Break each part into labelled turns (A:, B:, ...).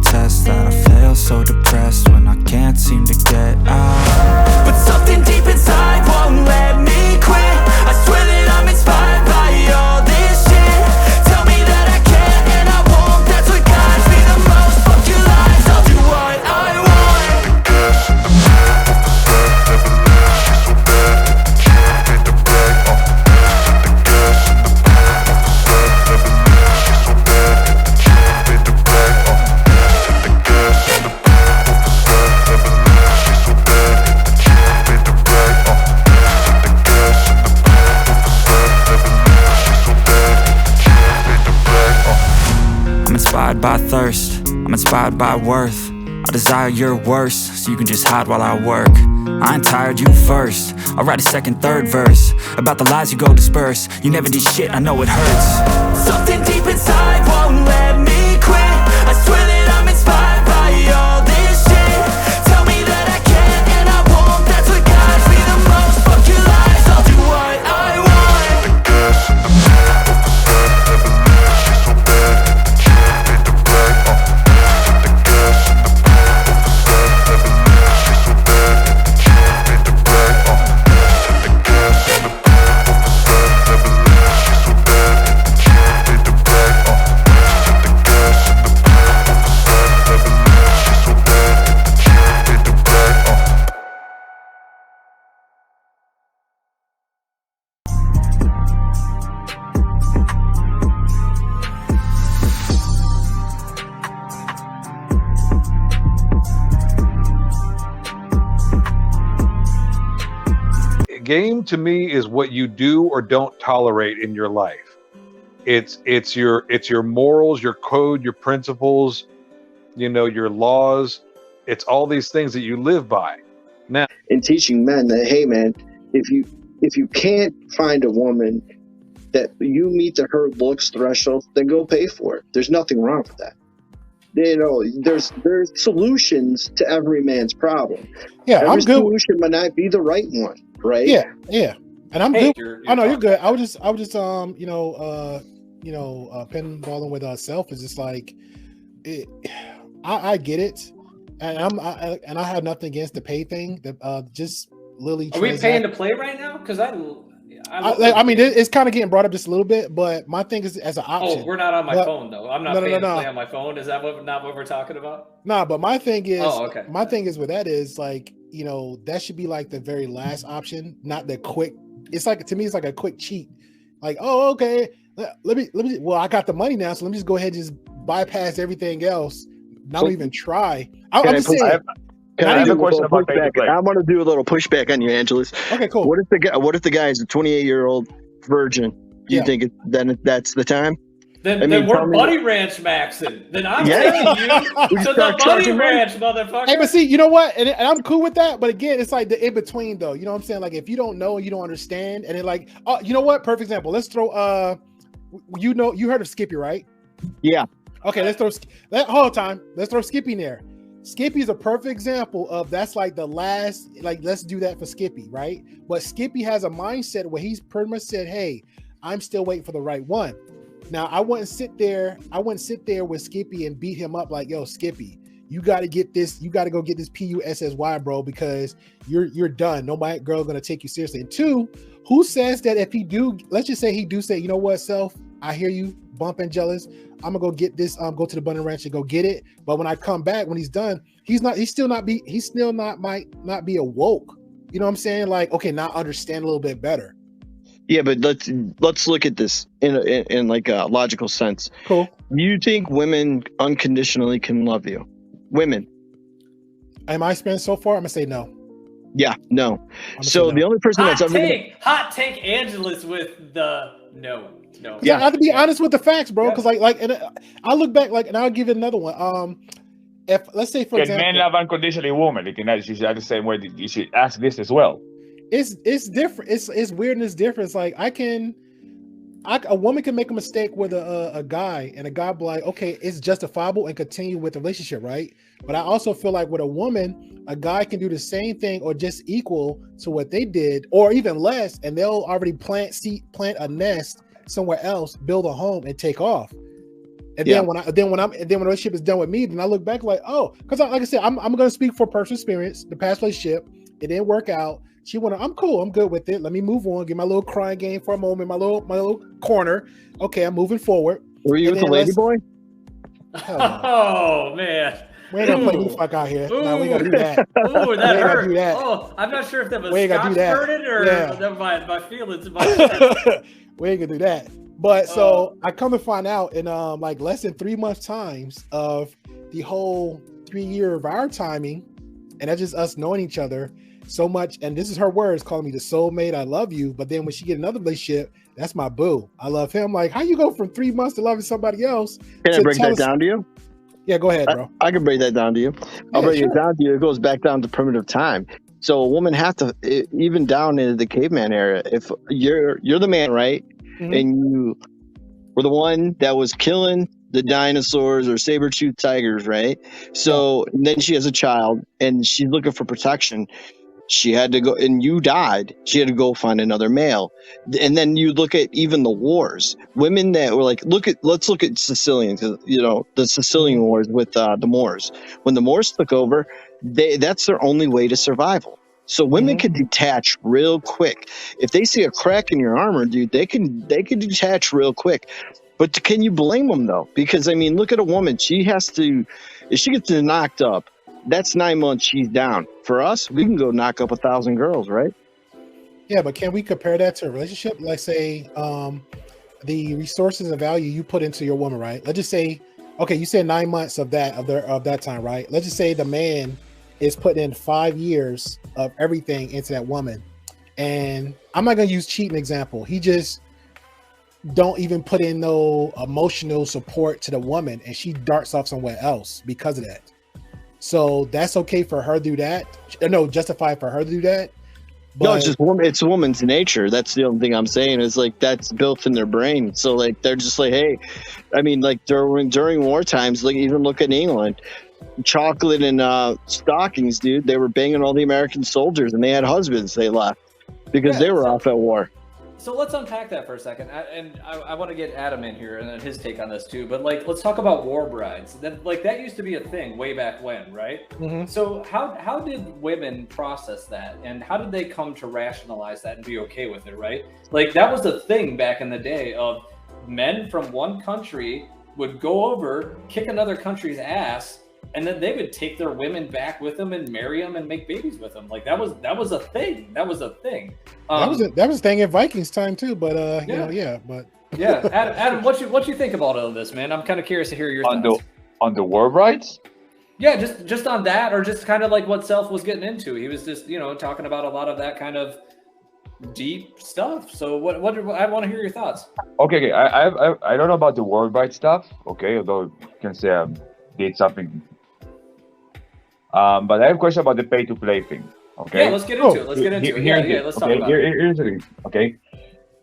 A: test that I fail, so depressed when I can't seem to get out. But something deep inside won't let me quit. I swear that I'm inspired by all this shit. Tell me that I can't and I won't, that's what guides me the most. Fuck your lies, I'll do what I want. Inspired by thirst, I'm inspired by worth. I desire your worst, so you can just hide while I work. I ain't tired, you first. I'll write a second, third verse about the lies you go disperse. You never did shit, I know it hurts. Something deep inside won't let me quit. I swear that I'm inspired by all this shit. Tell me that I can't and I won't, that's what guides me the most. Fuck your lies, I'll do what I want.
B: Game to me is what you do or don't tolerate in your life. It's your morals, your code, your principles, your laws. It's all these things that you live by. Now,
C: in teaching men that, hey man, if you can't find a woman that you meet the her looks threshold, then go pay for it. There's nothing wrong with that. There's solutions to every man's problem.
D: Yeah,
C: every
D: I'm good.
C: Solution might not be the right one. Right.
D: Yeah. And I'm good.
E: You're
D: you're good. I was just pinballing with self is just like it. I get it, and I have nothing against the pay thing. Just Lily.
E: Are we paying to play right now? Because I
D: mean, it's kind of getting brought up just a little bit, but my thing is as an option.
E: Oh, we're not on my phone though. I'm not paying to play on my phone. Is that not what we're talking about?
D: Nah, but my thing is.
E: Oh, okay.
D: My thing is with that is like. That should be like the very last option, not the quick. It's like, to me, it's like a quick cheat. Like, oh, okay, let me. Well, I got the money now, so let me just go ahead and just bypass everything else. Not even try. I'm just saying.
F: Can I have a question about pushback? I want to do a little pushback on you, Angelus.
D: Okay, cool.
F: What if the guy is a 28-year-old virgin? Do you think that's the time?
E: Then we're Bunny Ranch maxing. Then I'm telling you to the Bunny Ranch, motherfucker.
D: Hey, but see, you know what? And I'm cool with that. But again, it's like the in between, though. You know what I'm saying? Like if you don't know, you don't understand, and then like, oh, you know what? Perfect example. Let's throw. You heard of Skippy, right?
F: Yeah.
D: Okay, let's throw. Hold time. Let's throw Skippy in there. Skippy is a perfect example of that's like the last. Like let's do that for Skippy, right? But Skippy has a mindset where he's pretty much said, "Hey, I'm still waiting for the right one." Now, I wouldn't sit there with Skippy and beat him up like, yo, Skippy, you got to get this. You got to go get this PUSSY, bro, because you're done. Nobody girl going to take you seriously. And two, who says that if he do, let's just say he do say, you know what, self, I hear you, bumping jealous. I'm gonna go get this. Go to the Bunny Ranch and go get it. But when I come back, when he's done, he still might not be awoke. You know what I'm saying? Like, okay, now I understand a little bit better.
F: Yeah, but let's look at this in like a logical sense.
D: Cool.
F: You think women unconditionally can love you? Women.
D: Am I spent so far? I'm gonna say no.
F: Yeah, no. So the only person that's ever
E: hot take Angelus with the no.
D: Yeah, I have to be honest with the facts, bro. Because and I look back and I'll give it another one. If let's say for example,
G: men love unconditionally women. You can actually the same way that you should ask this as well.
D: It's different. It's weird and it's different. It's like a woman can make a mistake with a guy, and a guy be like, okay, it's justifiable and continue with the relationship, right? But I also feel like with a woman, a guy can do the same thing or just equal to what they did, or even less, and they'll already plant a nest somewhere else, build a home, and take off. And then when the relationship is done with me, then I look back like, oh, because like I said, I'm gonna speak for personal experience. The past relationship, it didn't work out. I'm cool, I'm good with it. Let me move on, get my little crying game for a moment, my little corner. Okay, I'm moving forward.
F: Were you with the lady boy?
E: Oh man.
D: We ain't gonna play the fuck out here. No, we ain't gonna do that.
E: Ooh, that hurt. Oh, I'm not sure if that was Scotch burning or my feelings.
D: We ain't gonna do that. But so I come to find out in like less than 3 months times of the whole 3 year of our timing, and that's just us knowing each other so much. And this is her words, calling me the soulmate. I love you. But then when she get another relationship, that's my boo. I love him. Like, how you go from 3 months to loving somebody else?
F: Can I break that down to you?
D: Yeah, go ahead, bro.
F: I can break that down to you. I'll break it down to you. It goes back down to primitive time. So a woman has to, even down into the caveman era, if you're the man, right? Mm-hmm. And you were the one that was killing the dinosaurs or saber-toothed tigers, right? So then she has a child and she's looking for protection. She had to go, and you died. She had to go find another male. And then you look at even the wars. Women that were like, let's look at Sicilians, the Sicilian wars with the Moors. When the Moors took over, that's their only way to survival. So women can detach real quick. If they see a crack in your armor, dude, they can detach real quick. But can you blame them though? Because I mean, look at a woman. She has to, if she gets knocked up, that's 9 months she's down. For us, we can go knock up 1,000 girls, right?
D: Yeah, but can we compare that to a relationship? Like say, the resources and value you put into your woman, right? Let's just say, okay, you said 9 months of that time, right? Let's just say the man is putting in 5 years of everything into that woman. And I'm not going to use cheating example. He just don't even put in no emotional support to the woman, and she darts off somewhere else because of that. So that's okay for her to do that. No, justified for her to do that. But
F: no, it's just it's a woman's nature. That's the only thing I'm saying is like that's built in their brain. So like they're just like, hey, I mean, like during war times, like even look at England, chocolate and stockings, dude. They were banging all the American soldiers, and they had husbands. They left because they were off at war.
E: So let's unpack that for a second, and I want to get Adam in here and his take on this too. But like, let's talk about war brides. That used to be a thing way back when, right? Mm-hmm. So how did women process that, and how did they come to rationalize that and be okay with it, right? Like that was a thing back in the day of men from one country would go over, kick another country's ass, and then they would take their women back with them and marry them and make babies with them. Like that was a thing. That was a thing.
D: That was a thing in Vikings time too. But
E: Adam, what you think about all of this, man? I'm kind of curious to hear your thoughts.
G: On the war brides.
E: Yeah, just on that, or just kind of like what Self was getting into. He was just talking about a lot of that kind of deep stuff. So what I want to hear your thoughts.
G: Okay. I don't know about the war bride stuff. Okay, although you can say I did something. But I have a question about the pay-to-play thing. Okay.
E: Yeah, let's get into it. Let's talk about it.
G: Here's the thing. Okay.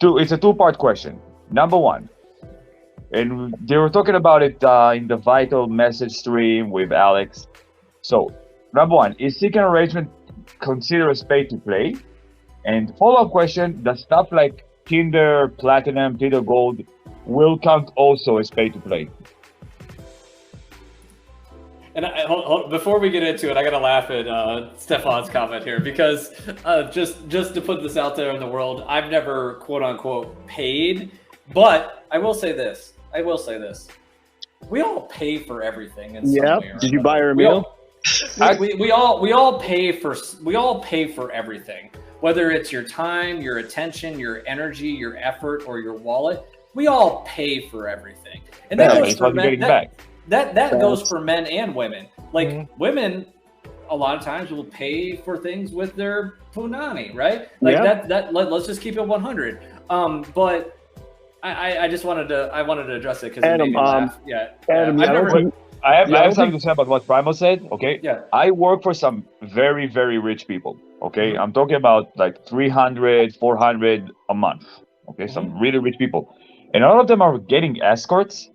G: It's a two-part question. Number one, and they were talking about it in the Vital message stream with Alex. So, number one, is seeking arrangement considered as pay-to-play? And follow-up question: does stuff like Tinder Platinum, Tinder Gold will count also as pay-to-play?
E: And before we get into it, I gotta laugh at Stefan's comment here because just to put this out there in the world, I've never quote unquote paid, but I will say this. We all pay for everything in some way.
F: Did you buy her a meal?
E: We all pay for everything, whether it's your time, your attention, your energy, your effort, or your wallet. We all pay for everything, and that goes for men. That goes for men and women. Like women, a lot of times will pay for things with their punani, right? Like let's just keep it 100. But I just wanted to address it because it made me laugh.
F: Adam,
G: I have something to say about what Primo said. Okay.
E: Yeah.
G: I work for some very, very rich people. Okay. I'm talking about like 300, 400 a month. Okay. Some really rich people, and a lot of them are getting escorts.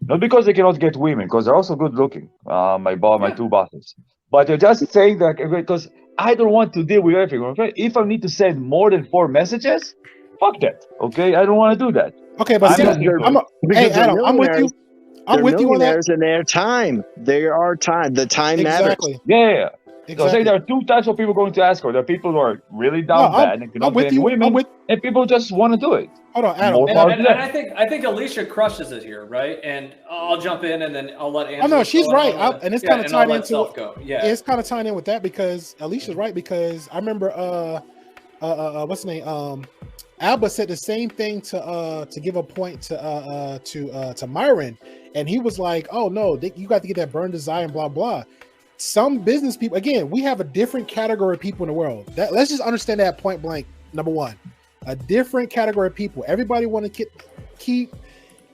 G: Not because they cannot get women, because they're also good looking. My two bosses. But they're just saying that because I don't want to deal with everything. Okay? If I need to send more than 4 messages, fuck that. Okay? I don't want to do that.
D: Okay, but hey Adam, I'm with you. I'm
F: They're
D: with you on that.
F: millionaires and their time. There are time. The time
D: Exactly.
G: Yeah. So
D: Exactly.
G: say there are two types of people going to escort. There are people who are really down
D: No,
G: bad and cannot
D: I'm with
G: get any
D: you.
G: women,
D: I'm with.
G: and people just want to do it.
D: Hold on, Adam.
G: More power to
E: And
G: them.
E: I think Alicia crushes it here, right? And I'll jump in, and then I'll let Angela.
D: Oh no, she's
E: go,
D: right,
E: and I'll let-
D: and it's
E: yeah,
D: kind of
E: and I'll
D: tied
E: let
D: into.
E: Self go. Yeah,
D: It's kind of tying in with that because Alicia's right, because I remember what's the name, Alba said the same thing to give a point to Myron, and he was like, oh no, you got to get that burn desire and blah blah. Some business people, again, we have a different category of people in the world. That, let's just understand that point blank. Number one, a different category of people. Everybody want to keep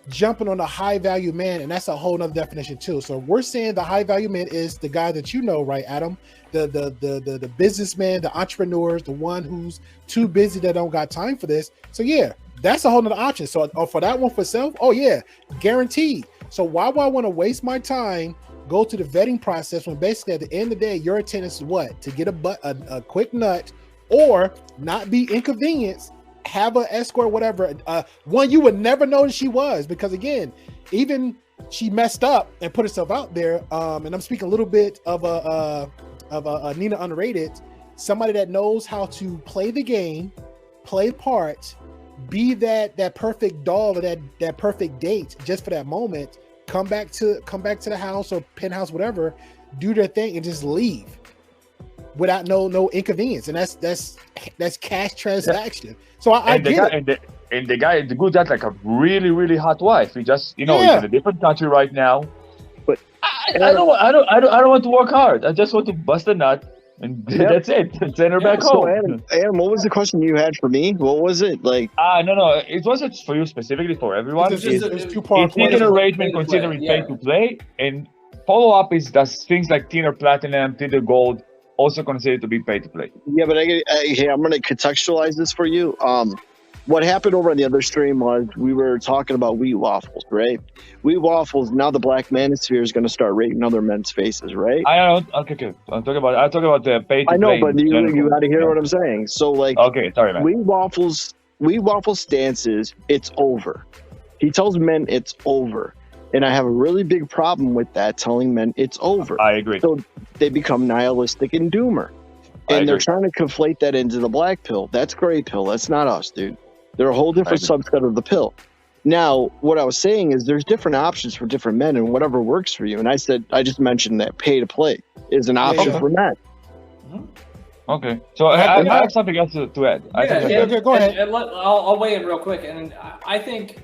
D: jumping on the high value man, and that's a whole nother definition too. So we're saying the high value man is the guy that you know, right, Adam? The businessman, the entrepreneurs, the one who's too busy that don't got time for this. So yeah, that's a whole nother option. So for that one for self, oh yeah, guaranteed. So why would I want to waste my time, go to the vetting process when basically at the end of the day, your intent is what? To get a quick nut or not be inconvenienced, have an escort, whatever. One you would never know that she was, because again, even she messed up and put herself out there. And I'm speaking a little bit of a Nina Underrated, somebody that knows how to play the game, play part, be that perfect doll or that perfect date just for that moment. Come back to the house or penthouse, whatever, do their thing and just leave without no inconvenience. And that's cash transaction. Yeah. So I get it.
G: And the guy, the good, that's like a really, really hot wife. He just, he's in a different country right now. But I don't want to work hard. I just want to bust a nut, and that's it. Send her back home.
F: So Adam, what was the question you had for me? What was it like?
G: No, it wasn't for you specifically. For everyone,
D: it's an
G: arrangement considering pay to play, and follow up is does things like Tinder Platinum, Tinder Gold also considered to be pay to play?
F: Yeah, but I'm going to contextualize this for you. What happened over on the other stream was we were talking about wheat waffles, right? Wheat waffles. Now the black manosphere is going to start rating other men's faces, right?
G: I don't. Okay. I'm talking about the pay to play.
F: I know, but you got to hear what I'm saying. So like,
G: okay, sorry, man.
F: Wheat waffle stances. It's over. He tells men it's over, and I have a really big problem with that. Telling men it's over.
G: I agree.
F: So they become nihilistic and doomer, and they're trying to conflate that into the black pill. That's gray pill. That's not us, dude. They're a whole different subset of the pill. Now, what I was saying is there's different options for different men and whatever works for you. And I just mentioned that pay to play is an option for men.
G: Okay. So I have something else to add.
D: Go ahead.
E: I'll weigh in real quick. And I think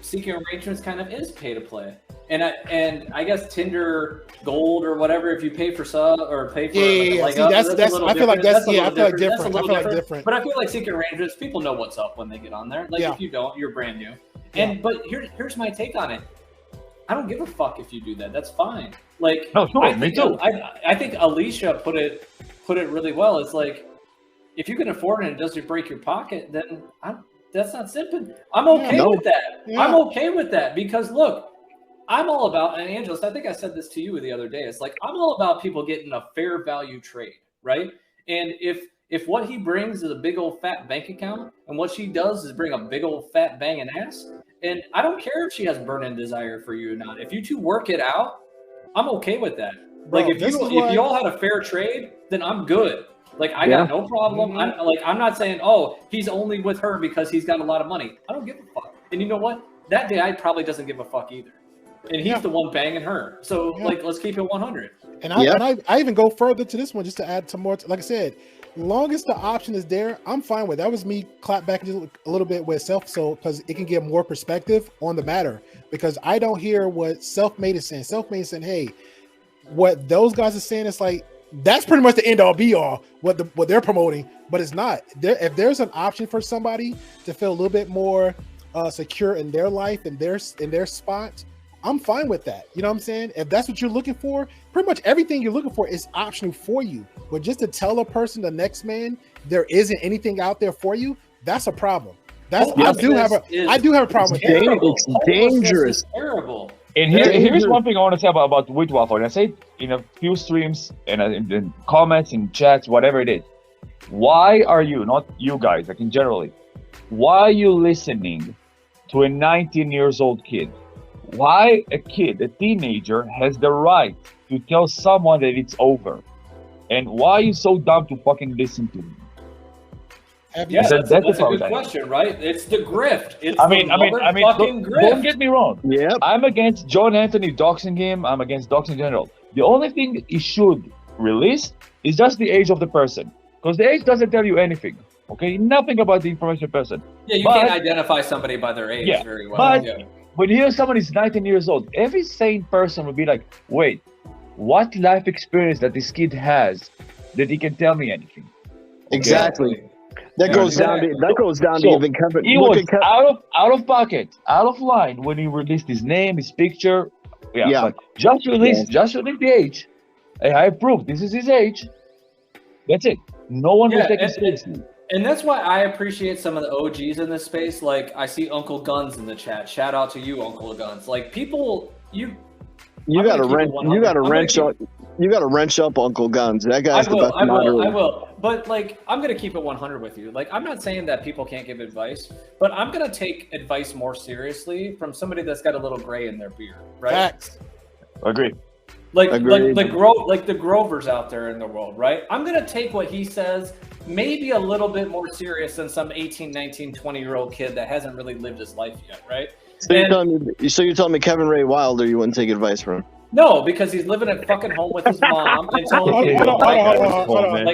E: seeking arrangements kind of is pay to play. And I guess Tinder Gold or whatever, if you pay for sub or pay for
D: like I feel like different.
E: But I feel like seeking arrangements, people know what's up when they get on there. Like if you don't, you're brand new. But here's my take on it. I don't give a fuck if you do that. That's fine. Like
G: no, sure, me too.
E: I think Alicia put it really well. It's like if you can afford it and it doesn't break your pocket, then that's not simping. I'm okay with that. Yeah. I'm okay with that because look. I'm all about, and Angeles, I think I said this to you the other day. It's like, I'm all about people getting a fair value trade, right? And if what he brings is a big old fat bank account and what she does is bring a big old fat banging ass, and I don't care if she has burning desire for you or not. If you two work it out, I'm okay with that. Bro, like if you all had a fair trade, then I'm good. Like I got no problem. Mm-hmm. I'm not saying, oh, he's only with her because he's got a lot of money. I don't give a fuck. And you know what? That guy probably doesn't give a fuck either. And he's the one banging her. So, let's keep it 100.
D: And I even go further to this one just to add some more. Like I said, long as the option is there, I'm fine with it. That was me clap back a little bit with self, so because it can give more perspective on the matter. Because I don't hear what Self-Made is saying. Self-Made is saying, hey, what those guys are saying, it's like, that's pretty much the end all be all, what they're promoting. But it's not. If there's an option for somebody to feel a little bit more secure in their life and in their spot, I'm fine with that. You know what I'm saying? If that's what you're looking for, pretty much everything you're looking for is optional for you. But just to tell a person, the next man, there isn't anything out there for you, that's a problem. I do have a problem with that.
F: It's dangerous.
E: It's terrible.
G: And here's one thing I want to say about wheat waffle. And I say it in a few streams and in comments, in chats, whatever it is. Why are you, not you guys, like in generally, why are you listening to a 19 years old kid? why a kid, a teenager, has the right to tell someone that it's over, and why are you so dumb to fucking listen to him?
E: Yeah, that's a good
G: problem.
E: question, right? It's the grift. It's
G: fucking
E: grift.
G: Don't get me wrong.
F: Yep.
G: I'm against John Anthony doxing him. I'm against doxing in general. The only thing he should release is just the age of the person, because the age doesn't tell you anything. Okay, nothing about the information person.
E: Yeah, you can't identify somebody by their age very well.
G: But when you hear someone is 19 years old, every sane person would be like, wait, what life experience that this kid has that he can tell me anything? Okay?
F: Exactly. That goes down to even Kevin.
G: He was out of pocket, out of line when he released his name, his picture. Yeah. But just release the age. Hey, I approve. This is his age. That's it. No one will take it seriously.
E: And that's why I appreciate some of the OGs in this space. Like, I see Uncle Guns in the chat. Shout out to you, Uncle Guns. Like, people, you got to
F: wrench up Uncle Guns. That guy's the best moderator.
E: I will. But like, I'm gonna keep it 100 with you. Like, I'm not saying that people can't give advice, but I'm gonna take advice more seriously from somebody that's got a little gray in their beard, right?
D: Facts.
G: Agreed.
E: Like the Grovers out there in the world, right? I'm gonna take what he says maybe a little bit more serious than some 18, 19, 20-year-old kid that hasn't really lived his life yet, right?
F: So you're telling me Kevin Ray Wilder you wouldn't take advice from?
E: No, because he's living at fucking home with his mom until like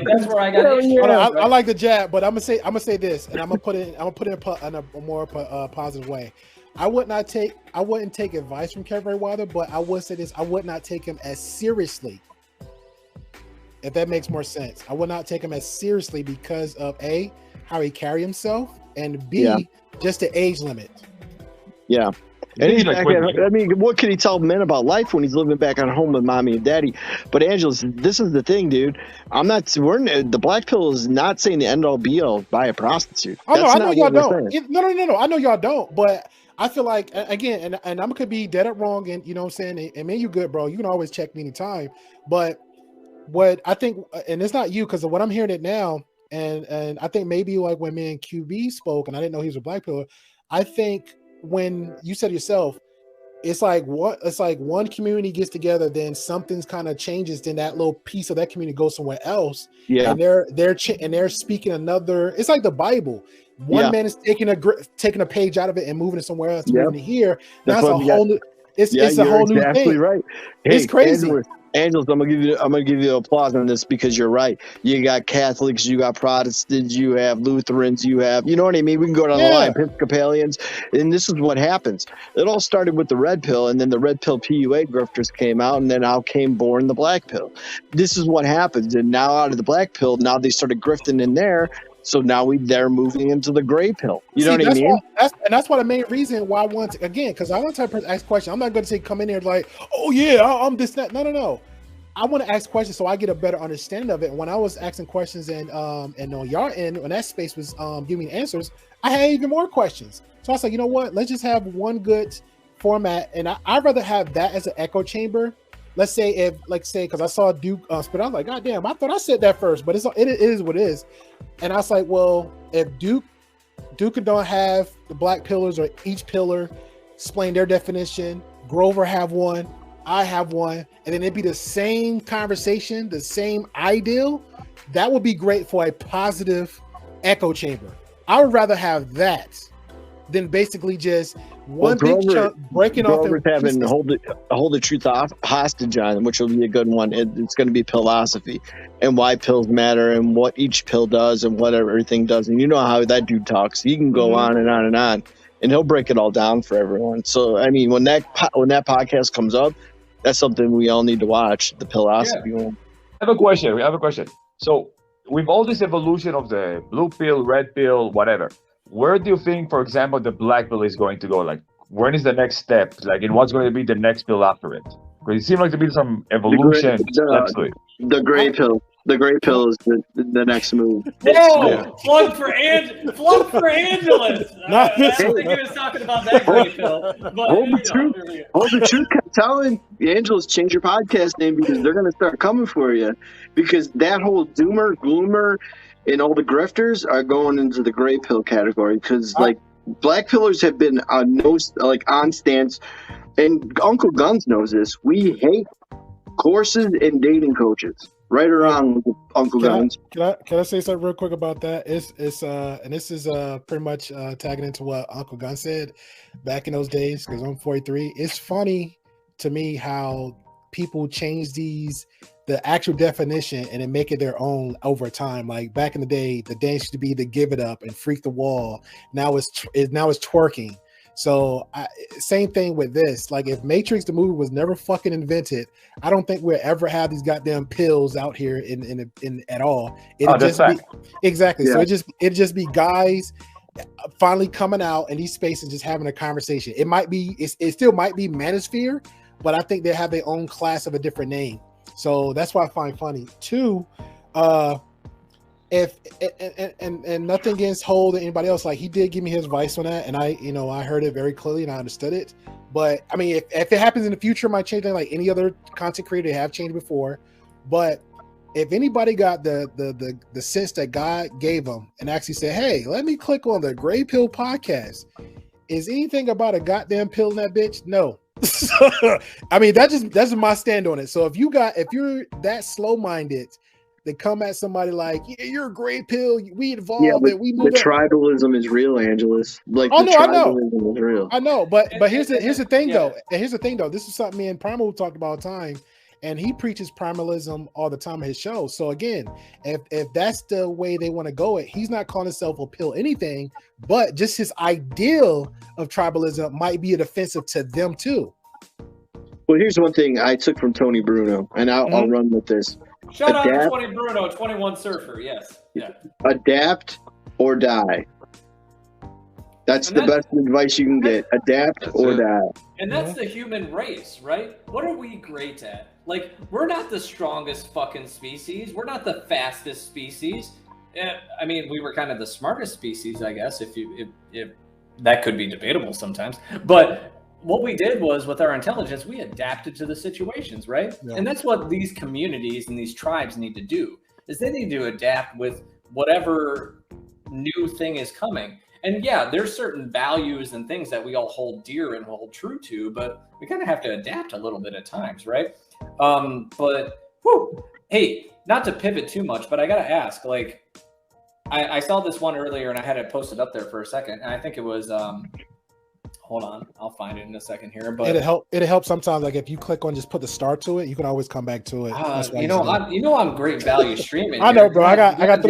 E: that's where I got issues.
D: I like the jab, but I'm gonna say this, and I'm gonna put it in a more positive way. I wouldn't take advice from Kevin Ray Wilder, but I would say this: I would not take him as seriously. If that makes more sense, I would not take him as seriously because of A, how he carry himself, and B, just the age limit. Yeah.
F: And he's back what can he tell men about life when he's living back at home with mommy and daddy? But Angeles, this is the thing, dude. The black pill is not saying the end all be all buy a prostitute.
D: Oh, no, I know y'all don't. No. I know y'all don't. But I feel like, again, and I could be dead up wrong, and you know what I'm saying? And man, you good, bro. You can always check me anytime. But what I think, and it's not you, because of what I'm hearing it now, and I think maybe like when me and QB spoke, and I didn't know he was a black pill, I think when you said yourself, it's like one community gets together, then something's kind of changes, then that little piece of that community goes somewhere else. Yeah, and they're speaking another. It's like the Bible. One man is taking a page out of it and moving it somewhere else, moving it here. That's a whole new. It's a whole new thing.
F: Right.
D: It's crazy.
F: Angels, I'm gonna give you applause on this because you're right. You got Catholics, you got Protestants, you have Lutherans, you know what I mean? We can go down the line, Episcopalians, and this is what happens. It all started with the red pill, and then the red pill PUA grifters came out, and then out came born the black pill. This is what happens, and now out of the black pill, now they started grifting in there. So now they're moving into the gray pill. You know what I mean?
D: That's why the main reason why I want to, again, because I want to ask questions. I'm not going to say come in here like, oh yeah, I'm this, that. No. I want to ask questions so I get a better understanding of it. When I was asking questions and on y'all end, when that space was giving me answers, I had even more questions. So I was like, you know what? Let's just have one good format, and I'd rather have that as an echo chamber. Let's say because I saw Duke spit, I was like, God damn, I thought I said that first, but it is what it is. And I was like, well, if Duke don't have the black pillars, or each pillar explain their definition, Grover have one, I have one, and then it'd be the same conversation, the same ideal, that would be great for a positive echo chamber. I would rather have that than basically just one big chunk breaking off.
F: Grover's having hold the truth hostage on, which will be a good one. It's going to be philosophy and why pills matter and what each pill does and what everything does. And you know how that dude talks. He can go on and on and on, and he'll break it all down for everyone. So I mean, when that podcast comes up, that's something we all need to watch. The philosophy one.
G: I have a question. So with all this evolution of the blue pill, red pill, whatever, where do you think, for example, the black pill is going to go? Like, when is the next step? Like, and what's going to be the next pill after it? Because it seems like to be some evolution.
F: The gray pill. The gray pill is the next move.
E: Whoa! Plug for Angeles. I think he was talking about that gray pill.
F: Hold the truth. I'm telling Angeles, change your podcast name because they're going to start coming for you. Because that whole doomer, gloomer, and all the grifters are going into the gray pill category. Because black pillars have been on stance, and Uncle Guns knows this. We hate courses and dating coaches. Right or wrong, Uncle Guns.
D: Can I say something real quick about that? It's and this is pretty much tagging into what Uncle Gun said back in those days, because I'm 43. It's funny to me how people change the actual definition and then make it their own over time. Like back in the day, the dance used to be the give it up and freak the wall. Now it's twerking. So same thing with this. Like if Matrix the movie was never fucking invented, I don't think we'll ever have these goddamn pills out here in at all. It'll just be exactly. Yeah. So it just be guys finally coming out in these spaces and just having a conversation. It still might be Manosphere, but I think they have their own class of a different name. So that's why I find funny. Two, if and nothing against Hold or anybody else, like he did give me his advice on that, and I heard it very clearly and I understood it. But I mean, if it happens in the future, it might change like any other content creator. They have changed before. But if anybody got the sense that God gave them and actually said, "Hey, let me click on the Gray Pill podcast," is anything about a goddamn pill in that bitch? No. I mean, that's my stand on it. So if you're that slow minded, they come at somebody like, yeah, you're a gray pill. We evolved.
F: Yeah, but
D: we
F: the tribalism is real, Angelus. Like, tribalism is real.
D: I know, but here's the thing though. And here's the thing though. This is something me and Primal talked about all the time, and he preaches primalism all the time in his show. So again, if that's the way they want to go, he's not calling himself a pill anything, but just his ideal of tribalism might be offensive to them too.
F: Well, here's one thing I took from Tony Bruno, and I'll run with this.
E: Shout out to Tony Bruno, 21 Surfer. Yes. Yeah.
F: Adapt or die. That's the best advice you can get. Adapt or die.
E: And that's the human race, right? What are we great at? Like, we're not the strongest fucking species. We're not the fastest species. I mean, we were kind of the smartest species, I guess, if that could be debatable sometimes. But what we did was, with our intelligence, we adapted to the situations, right? Yeah. And that's what these communities and these tribes need to do, is they need to adapt with whatever new thing is coming. And yeah, there's certain values and things that we all hold dear and hold true to, but we kind of have to adapt a little bit at times, right? But hey, not to pivot too much, but I got to ask, like, I saw this one earlier and I had it posted up there for a second. And I think it was, hold on, I'll find it in a second here. But
D: it'll help sometimes. Like if you click on, just put the star to it, you can always come back to it.
E: I'm great value streaming.
D: I know, bro. I got
E: like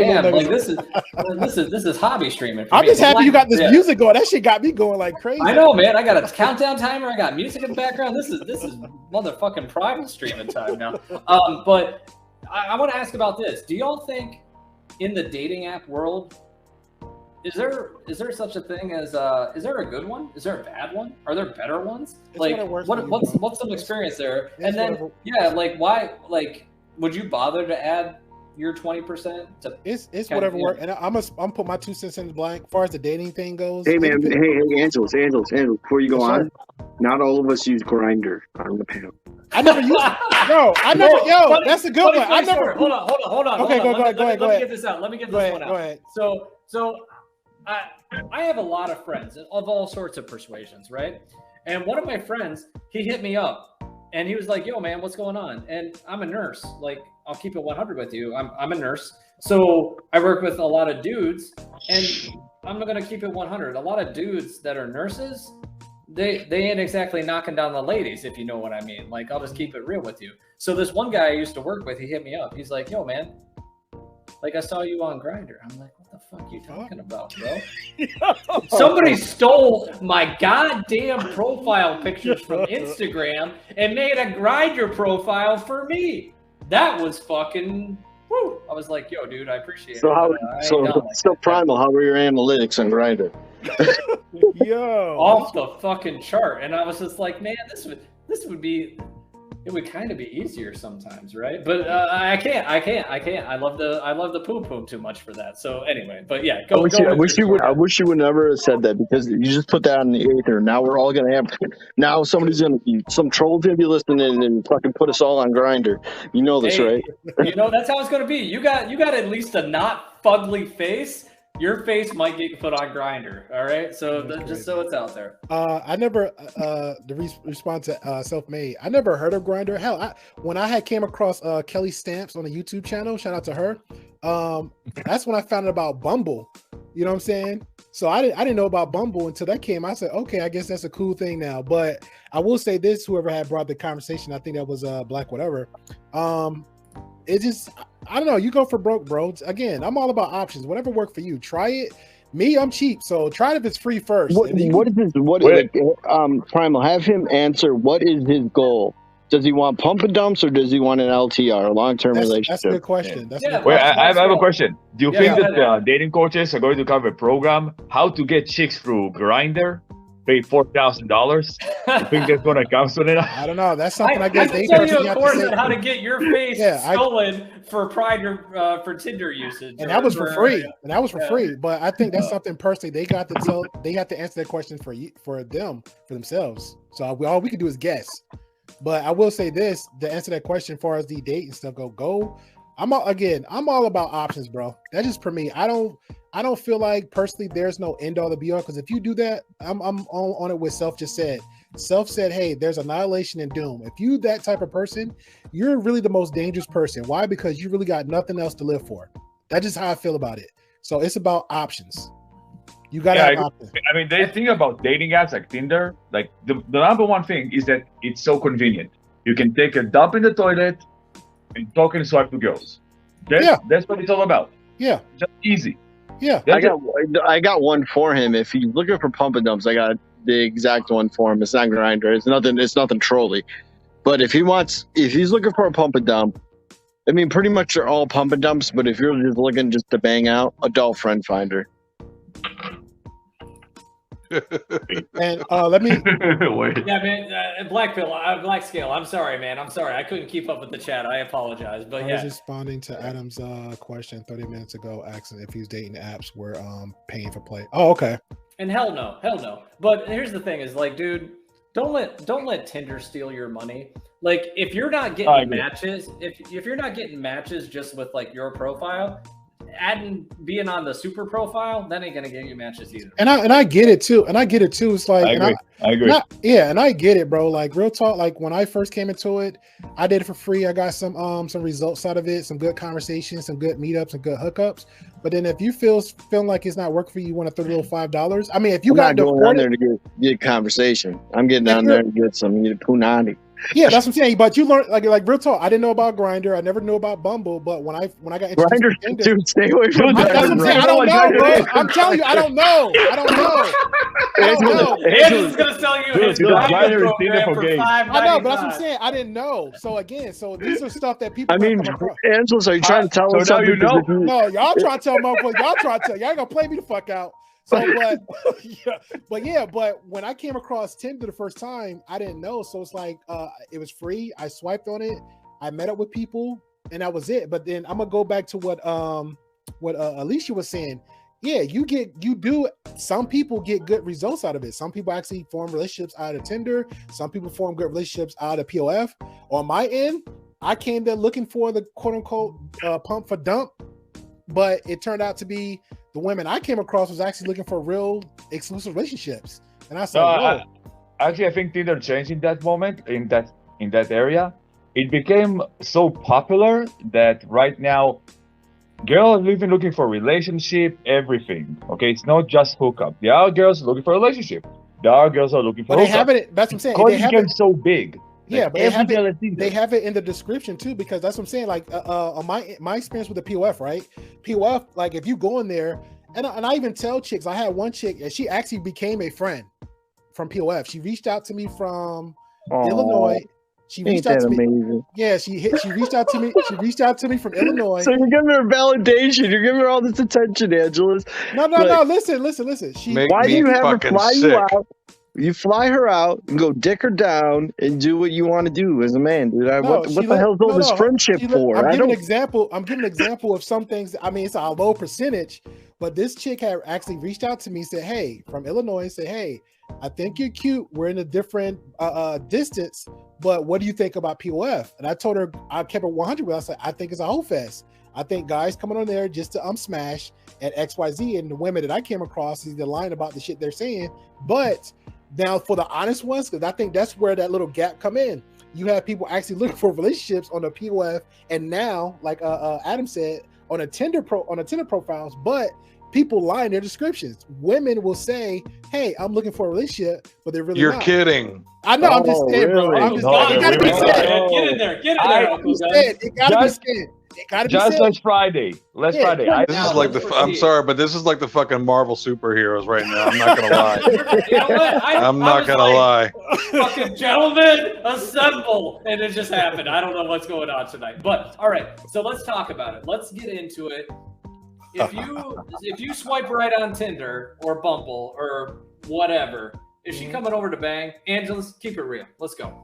E: this is hobby streaming.
D: I'm just happy you got this music going. That shit got me going like crazy.
E: I know, man. I got a countdown timer. I got music in the background. This is motherfucking private streaming time now. But I want to ask about this. Do y'all think in the dating app world, is there such a thing as is there a good one? Is there a bad one? Are there better ones? Like what's some experience there? And then like why, like, would you bother to add your 20% to
D: it's whatever works. And I'm put my 2 cents in the blank as far as the dating thing goes.
F: Hey man, hey Angelus, before you go on, not all of us use Grindr on the panel.
D: I never used it. That's a good one. I never
E: hold on.
D: Okay, go ahead.
E: Let me get this out. Let me get this one out.
D: Go ahead.
E: So I have a lot of friends of all sorts of persuasions, right? And one of my friends, he hit me up and he was like, yo man, what's going on? And I'm a nurse. Like, I'll keep it 100 with you. I'm a nurse. So I work with a lot of dudes, and I'm going to keep it 100. A lot of dudes that are nurses, they ain't exactly knocking down the ladies, if you know what I mean. Like, I'll just keep it real with you. So this one guy I used to work with, he hit me up. He's like, yo man, like, I saw you on Grindr. I'm like, what the fuck are you talking about, bro? Somebody stole my goddamn profile pictures from Instagram and made a Grindr profile for me. That was fucking woo. I was like, yo, dude, I appreciate it.
F: So Primal, how were your analytics on Grindr?
D: Yo,
E: off the fucking chart. And I was just like, man, this would be, it would kind of be easier sometimes, right? But I can't. I love the poom too much for that. So anyway, but yeah,
F: I wish you would never have said that, because you just put that on the ether. Now we're all gonna have. Now some troll's gonna be listening and fucking put us all on Grindr. You know this, right?
E: You know that's how it's gonna be. You got at least a not fugly face. your face might get put on Grindr. All right, so just so it's out there.
D: I never the response to self-made. I never heard of Grindr. Hell, when I had came across Kelly Stamps on the YouTube channel, shout out to her. That's when I found out about Bumble. You know what I'm saying? So I didn't know about Bumble until that came. I said, okay, I guess that's a cool thing now. But I will say this: whoever had brought the conversation, I think that was Black whatever. It just, I don't know. You go for broke, bro. Again, I'm all about options. Whatever worked for you, try it. Me, I'm cheap, so try it if it's free first.
F: What is his? Primal, have him answer. What is his goal? Does he want pump and dumps or does he want an LTR, a long-term relationship?
D: That's a good question. That's a good
G: Wait,
D: question.
G: I have a question. Do you think that dating coaches are going to cover a program how to get chicks through Grindr? Pay $4,000. You think that's going to come soon enough?
D: I don't know. That's something I guess
E: can
D: they
E: tell you a
D: have
E: course
D: to
E: on how to get your face stolen for Pride or for Tinder usage,
D: and that was for free. And that was for free. But I think that's something personally they got to tell. They have to answer that question for themselves. So all we can do is guess. But I will say this: to answer that question, as far as the date and stuff go. I'm all about options, bro. That's just for me. I don't feel like personally there's no end all to be all, because if you do that, I'm on it with Self just said. Self said, hey, there's annihilation and doom. If you that type of person, you're really the most dangerous person. Why? Because you really got nothing else to live for. That's just how I feel about it. So it's about options. You gotta have options.
G: I mean, they think about dating apps like Tinder. Like the number one thing is that it's so convenient. You can take a dump in the toilet and talk and swipe to girls. That's what it's all about.
D: Yeah.
G: Just easy.
D: Yeah.
F: I got one for him. If he's looking for pump and dumps, I got the exact one for him. It's not Grindr. It's nothing trolly. But if he's looking for a pump and dump, I mean, pretty much they're all pump and dumps. But if you're just looking just to bang out, adult friend finder.
D: And let me
E: Black Scale, I'm sorry, man. I'm sorry. I couldn't keep up with the chat. I apologize. But
D: I was responding to Adam's question 30 minutes ago, asking if he's dating apps were paying for play. Oh, okay.
E: And hell no. But here's the thing: is like, dude, don't let Tinder steal your money. Like, if you're not getting matches, if you're not getting matches just with like your profile, being on the super profile, that ain't gonna get you matches either.
D: And I get it too. It's like
G: I agree.
D: And I get it, bro. Like, real talk. Like, when I first came into it, I did it for free. I got some results out of it, some good conversations, some good meetups, and good hookups. But then if you feeling like it's not working for you, you want to throw a little $5. I mean, if you got
F: going down there to get conversation, I'm getting down there to get some punani.
D: Yeah, that's what I'm saying. But you learn like real talk. I didn't know about Grindr. I never knew about Bumble. But when I got introduced
F: Grindr,
D: to Tinder,
F: dude, stay away from that.
D: That's what I'm saying. I don't know, bro. I'm telling you, I don't know.
E: Angela's gonna sell you his Grindr program for $5.99.
D: I know, but that's what I'm saying. I didn't know. So these are stuff that people.
F: I mean, Angela, are you trying to tell us something?
D: No, y'all trying to tell motherfuckers. Y'all ain't gonna play me the fuck out. So, but when I came across Tinder the first time, I didn't know. So it's like it was free. I swiped on it. I met up with people, and that was it. But then I'm gonna go back to what Alicia was saying. Yeah, some people get good results out of it. Some people actually form relationships out of Tinder. Some people form good relationships out of POF. On my end, I came there looking for the quote unquote pump for dump, but it turned out to be the women I came across was actually looking for real exclusive relationships. And I said,
G: I think Tinder changed in that moment, in that area. It became so popular that right now girls are even looking for relationship, everything. Okay, it's not just hookup. There are girls looking for a relationship. There are girls are looking for
D: hookup. But they have it. That's what I'm saying.
G: It became so big.
D: Yeah, but they have it in the description too, because that's what I'm saying. Like my experience with the POF, right? POF, like if you go in there, and I even tell chicks, I had one chick and she actually became a friend from POF. She reached out to me from Illinois. She reached out to me. Amazing. Yeah, she reached out to me. She reached out to me from Illinois.
F: So you're giving her validation. You're giving her all this attention, Angela.
D: No. Listen.
F: Why do you have her fly you out? You fly her out and go dick her down and do what you want to do as a man, dude. What the hell is all this friendship for?
D: I'm giving an example of some things. I mean, it's a low percentage, but this chick had actually reached out to me, said, "Hey," from Illinois, said, "Hey, I think you're cute. We're in a different distance, but what do you think about POF? And I told her, I kept it 100 with her. I said, I think it's a hoe fest. I think guys coming on there just to smash at XYZ, and the women that I came across is either lying about the shit they're saying. But now for the honest ones, because I think that's where that little gap come in. You have people actually looking for relationships on the POF, and now, like Adam said, on a Tinder profiles, but people lie in their descriptions. Women will say, "Hey, I'm looking for a relationship," but they're really not.
B: Kidding.
D: I know. I'm just saying, bro.
F: really?
D: I'm just
G: No,
D: it gotta be said.
E: Get in there. Get in there. Uncle Gun.
D: It gotta be said. It gotta be
G: Just
D: said.
G: last Friday. Last
D: Yeah,
G: Friday.
D: yeah.
B: This is like I'm sorry, but this is like the fucking Marvel superheroes right now. I'm not gonna lie.
E: You know what?
B: I'm not gonna lie.
E: Fucking gentlemen, assemble! And it just happened. I don't know what's going on tonight. But all right, so let's talk about it. Let's get into it. If you swipe right on Tinder or Bumble or whatever, is she coming over to bang? Angelus, keep it real. Let's go.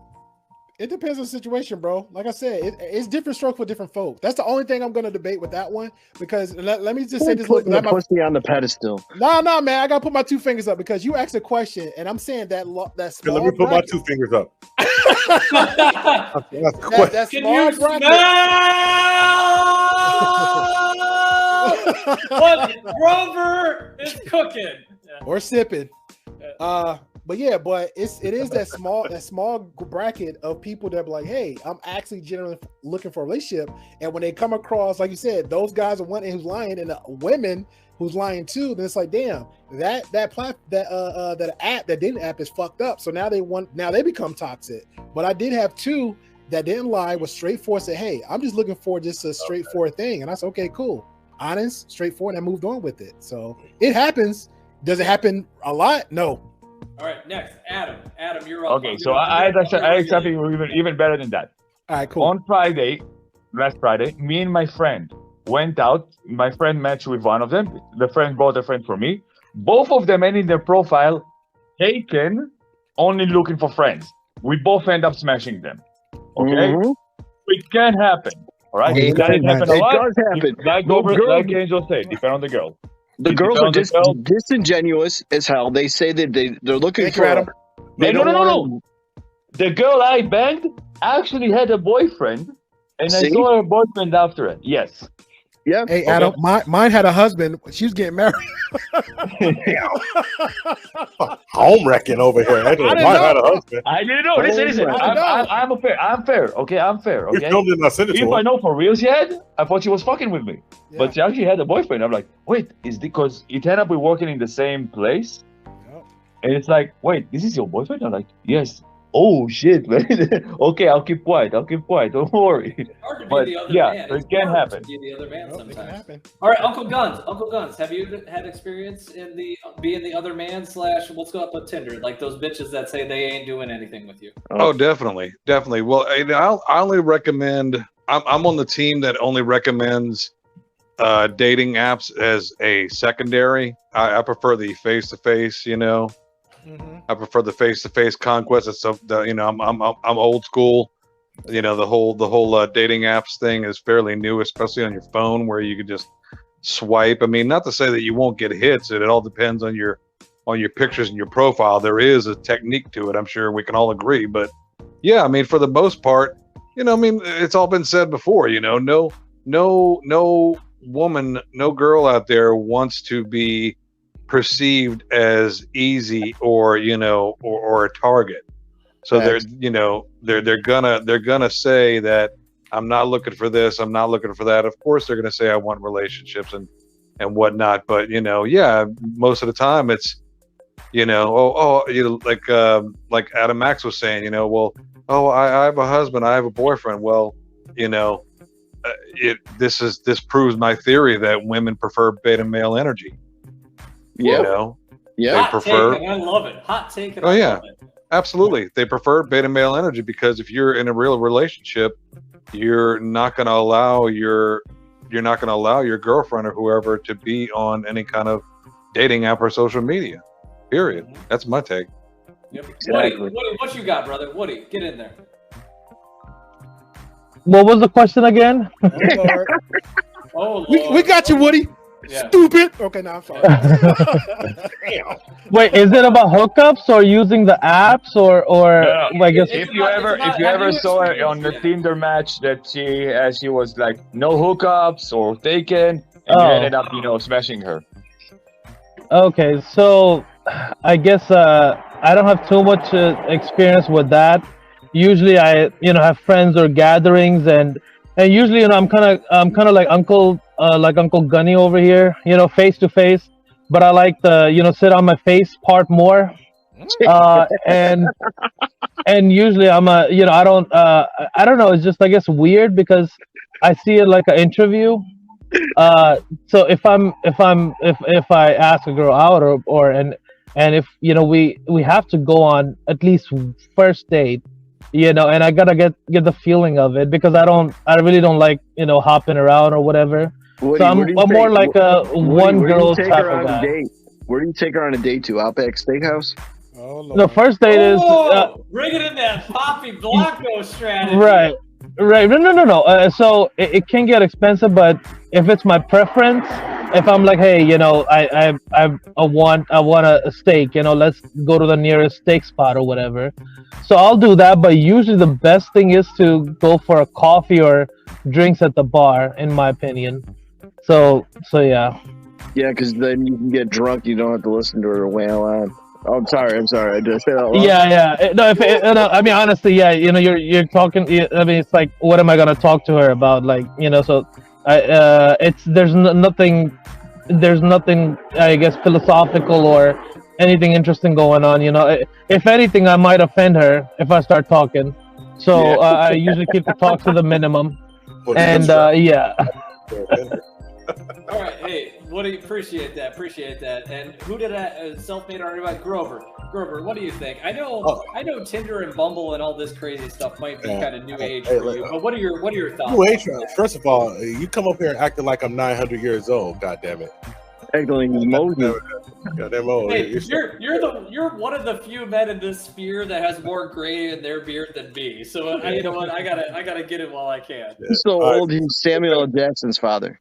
D: It depends on the situation, bro. Like I said, it's different stroke for different folks. That's the only thing I'm going to debate with that one, because let me just say this.
F: Putting the pussy on the pedestal.
D: No, man. I got to put my two fingers up because you asked a question, and I'm saying that small.
H: Let me put my two fingers up.
D: that
E: Can
D: small
E: you
D: bracket.
E: smell what Grover is cooking?
D: Or sipping. But it is that small bracket of people that be like, hey, I'm actually generally looking for a relationship. And when they come across, like you said, those guys are one who's lying and the women who's lying too, then it's like, damn, that dating app is fucked up. So now they become toxic. But I did have two that didn't lie, was straightforward, said, hey, I'm just looking for just a straightforward thing. And I said, okay, cool. Honest, straightforward, and I moved on with it. So it happens. Does it happen a lot? No.
E: All right, next, Adam. Adam, you're up.
G: Okay, so I had something even better than that.
D: All right, cool.
G: On last Friday, me and my friend went out. My friend matched with one of them. The friend brought a friend for me. Both of them ended their profile taken, only looking for friends. We both end up smashing them. Okay?
F: Mhm.
G: It can happen. All right?
F: It
G: That didn't happen a lot.
F: does happen.
G: Like Angel said, depend on the girl.
F: The
G: It
F: girls are
G: depends on the girl.
F: disingenuous as hell. They say that they're looking
D: Thank
F: for.
D: you, Adam.
F: They
G: No.
F: don't wanna-
G: The girl I banged actually had a boyfriend, and I
F: See?
G: saw her boyfriend after it. Yes.
F: Yeah.
D: Hey, Adam, mine had a husband. She was getting married.
H: Home wrecking over here. I
D: didn't
H: might have a
D: know.
H: husband.
G: I didn't know. Listen. I'm fair. Okay, I'm fair.
H: You
G: Okay.
H: filmed it and I sent it to
G: If I
H: him.
G: know for real she had, I thought she was fucking with me.
D: Yeah.
G: But she actually had a boyfriend. I'm like, wait, is because it ended up we working in the same place?
D: Yep.
G: And it's like, wait, this is your boyfriend? I'm like, yes. Oh shit, man. Okay, I'll keep quiet. Don't worry.
E: It's hard to be
G: But,
E: the other
G: yeah,
E: man.
G: it
E: It's
G: can
E: hard
G: happen.
E: To be the other man
D: Well, it can
E: sometimes.
D: happen.
E: All right, Uncle Guns, have you had experience in being the other man / let's go up with Tinder, like those bitches that say they ain't doing anything with you?
B: Oh, definitely. Well, I only recommend. I'm on the team that only recommends dating apps as a secondary. I prefer the face-to-face.
D: Mhm.
B: I prefer the face-to-face conquest. It's I'm old school. The whole dating apps thing is fairly new, especially on your phone, where you can just swipe. I mean, not to say that you won't get hits. It all depends on your pictures and your profile. There is a technique to it. I'm sure we can all agree. But yeah, I mean, for the most part, it's all been said before. No woman, no girl out there wants to be perceived as easy or a target. So they're gonna say that I'm not looking for this, I'm not looking for that. Of course they're gonna say I want relationships and whatnot, but most of the time it's like Adam Max was saying, I have a husband, I have a boyfriend. Well, this proves my theory that women prefer beta male energy.
F: Yeah.
B: They
E: Hot
B: prefer.
E: take, and I love it. Hot take. And
B: Oh,
E: I
B: yeah.
E: love it.
B: Absolutely. They prefer beta male energy because if you're in a real relationship, you're not going to allow your girlfriend or whoever to be on any kind of dating app or social media. Period. That's my take.
E: Yep.
F: Exactly.
E: Woody, what you got, brother? Woody, get in there.
I: What was the question again?
D: Oh, Lord.
E: Oh, Lord.
D: We got you, Woody.
E: Yeah.
D: Stupid. Okay, now I'm sorry.
I: Wait, is it about hookups or using the apps or
G: No,
I: I guess
G: if
E: It's
G: you
E: about-
G: ever
E: it's about-
G: if you
E: have
G: ever
E: you
G: saw it on
E: experienced
G: the
E: it?
G: Tinder match that she was like no hookups or taken, and you
I: Oh.
G: ended up smashing her.
I: Okay, so I guess I don't have too much experience with that. Usually, I have friends or gatherings, and usually I'm kind of like Uncle Gunny over here, face to face. But I like the sit on my face part more, and usually I'm I don't know. It's just I guess weird because I see it like an interview. So if I ask a girl out and if we have to go on at least first date, and I gotta get the feeling of it because I really don't like hopping around or whatever.
F: Woody,
I: So I'm
F: where do you
I: more
F: take-
I: like a
F: Woody,
I: one
F: where do you
I: girl
F: take
I: type
F: her
I: of
F: on a
I: guy.
F: date? Where do you take her on a date to? Outback Steakhouse?
D: Oh, Lord.
I: The first date is
E: Oh, bringing in that Poppy Blanco strategy.
I: right. No. So it can get expensive, but if it's my preference, if I'm like, hey, I want a steak, let's go to the nearest steak spot or whatever. So I'll do that, but usually the best thing is to go for a coffee or drinks at the bar, in my opinion. So yeah.
F: Yeah, because then you can get drunk. You don't have to listen to her wail on. Oh, I'm sorry. I did I say that wrong?
I: Yeah. No, no, I mean, honestly, yeah. You're talking. I mean, it's like, what am I gonna talk to her about? Like, so, there's nothing, I guess, philosophical or anything interesting going on. If anything, I might offend her if I start talking. So I usually keep the talk to the minimum. And yeah.
E: All right, hey, Woody, appreciate that. And who did I self-made already about Grover? Grover, what do you think? I know Tinder and Bumble and all this crazy stuff might be kind of new age for you, but what are your thoughts?
H: New age. First of all, you come up here acting like I'm 900 years old. God damn it.
F: Acting like Moses.
H: Goddamn old.
E: Hey, you're one of the few men in this sphere that has more gray in their beard than me. So you know what? I gotta get it while I can.
F: He's so old. He's Samuel L. Jackson's father.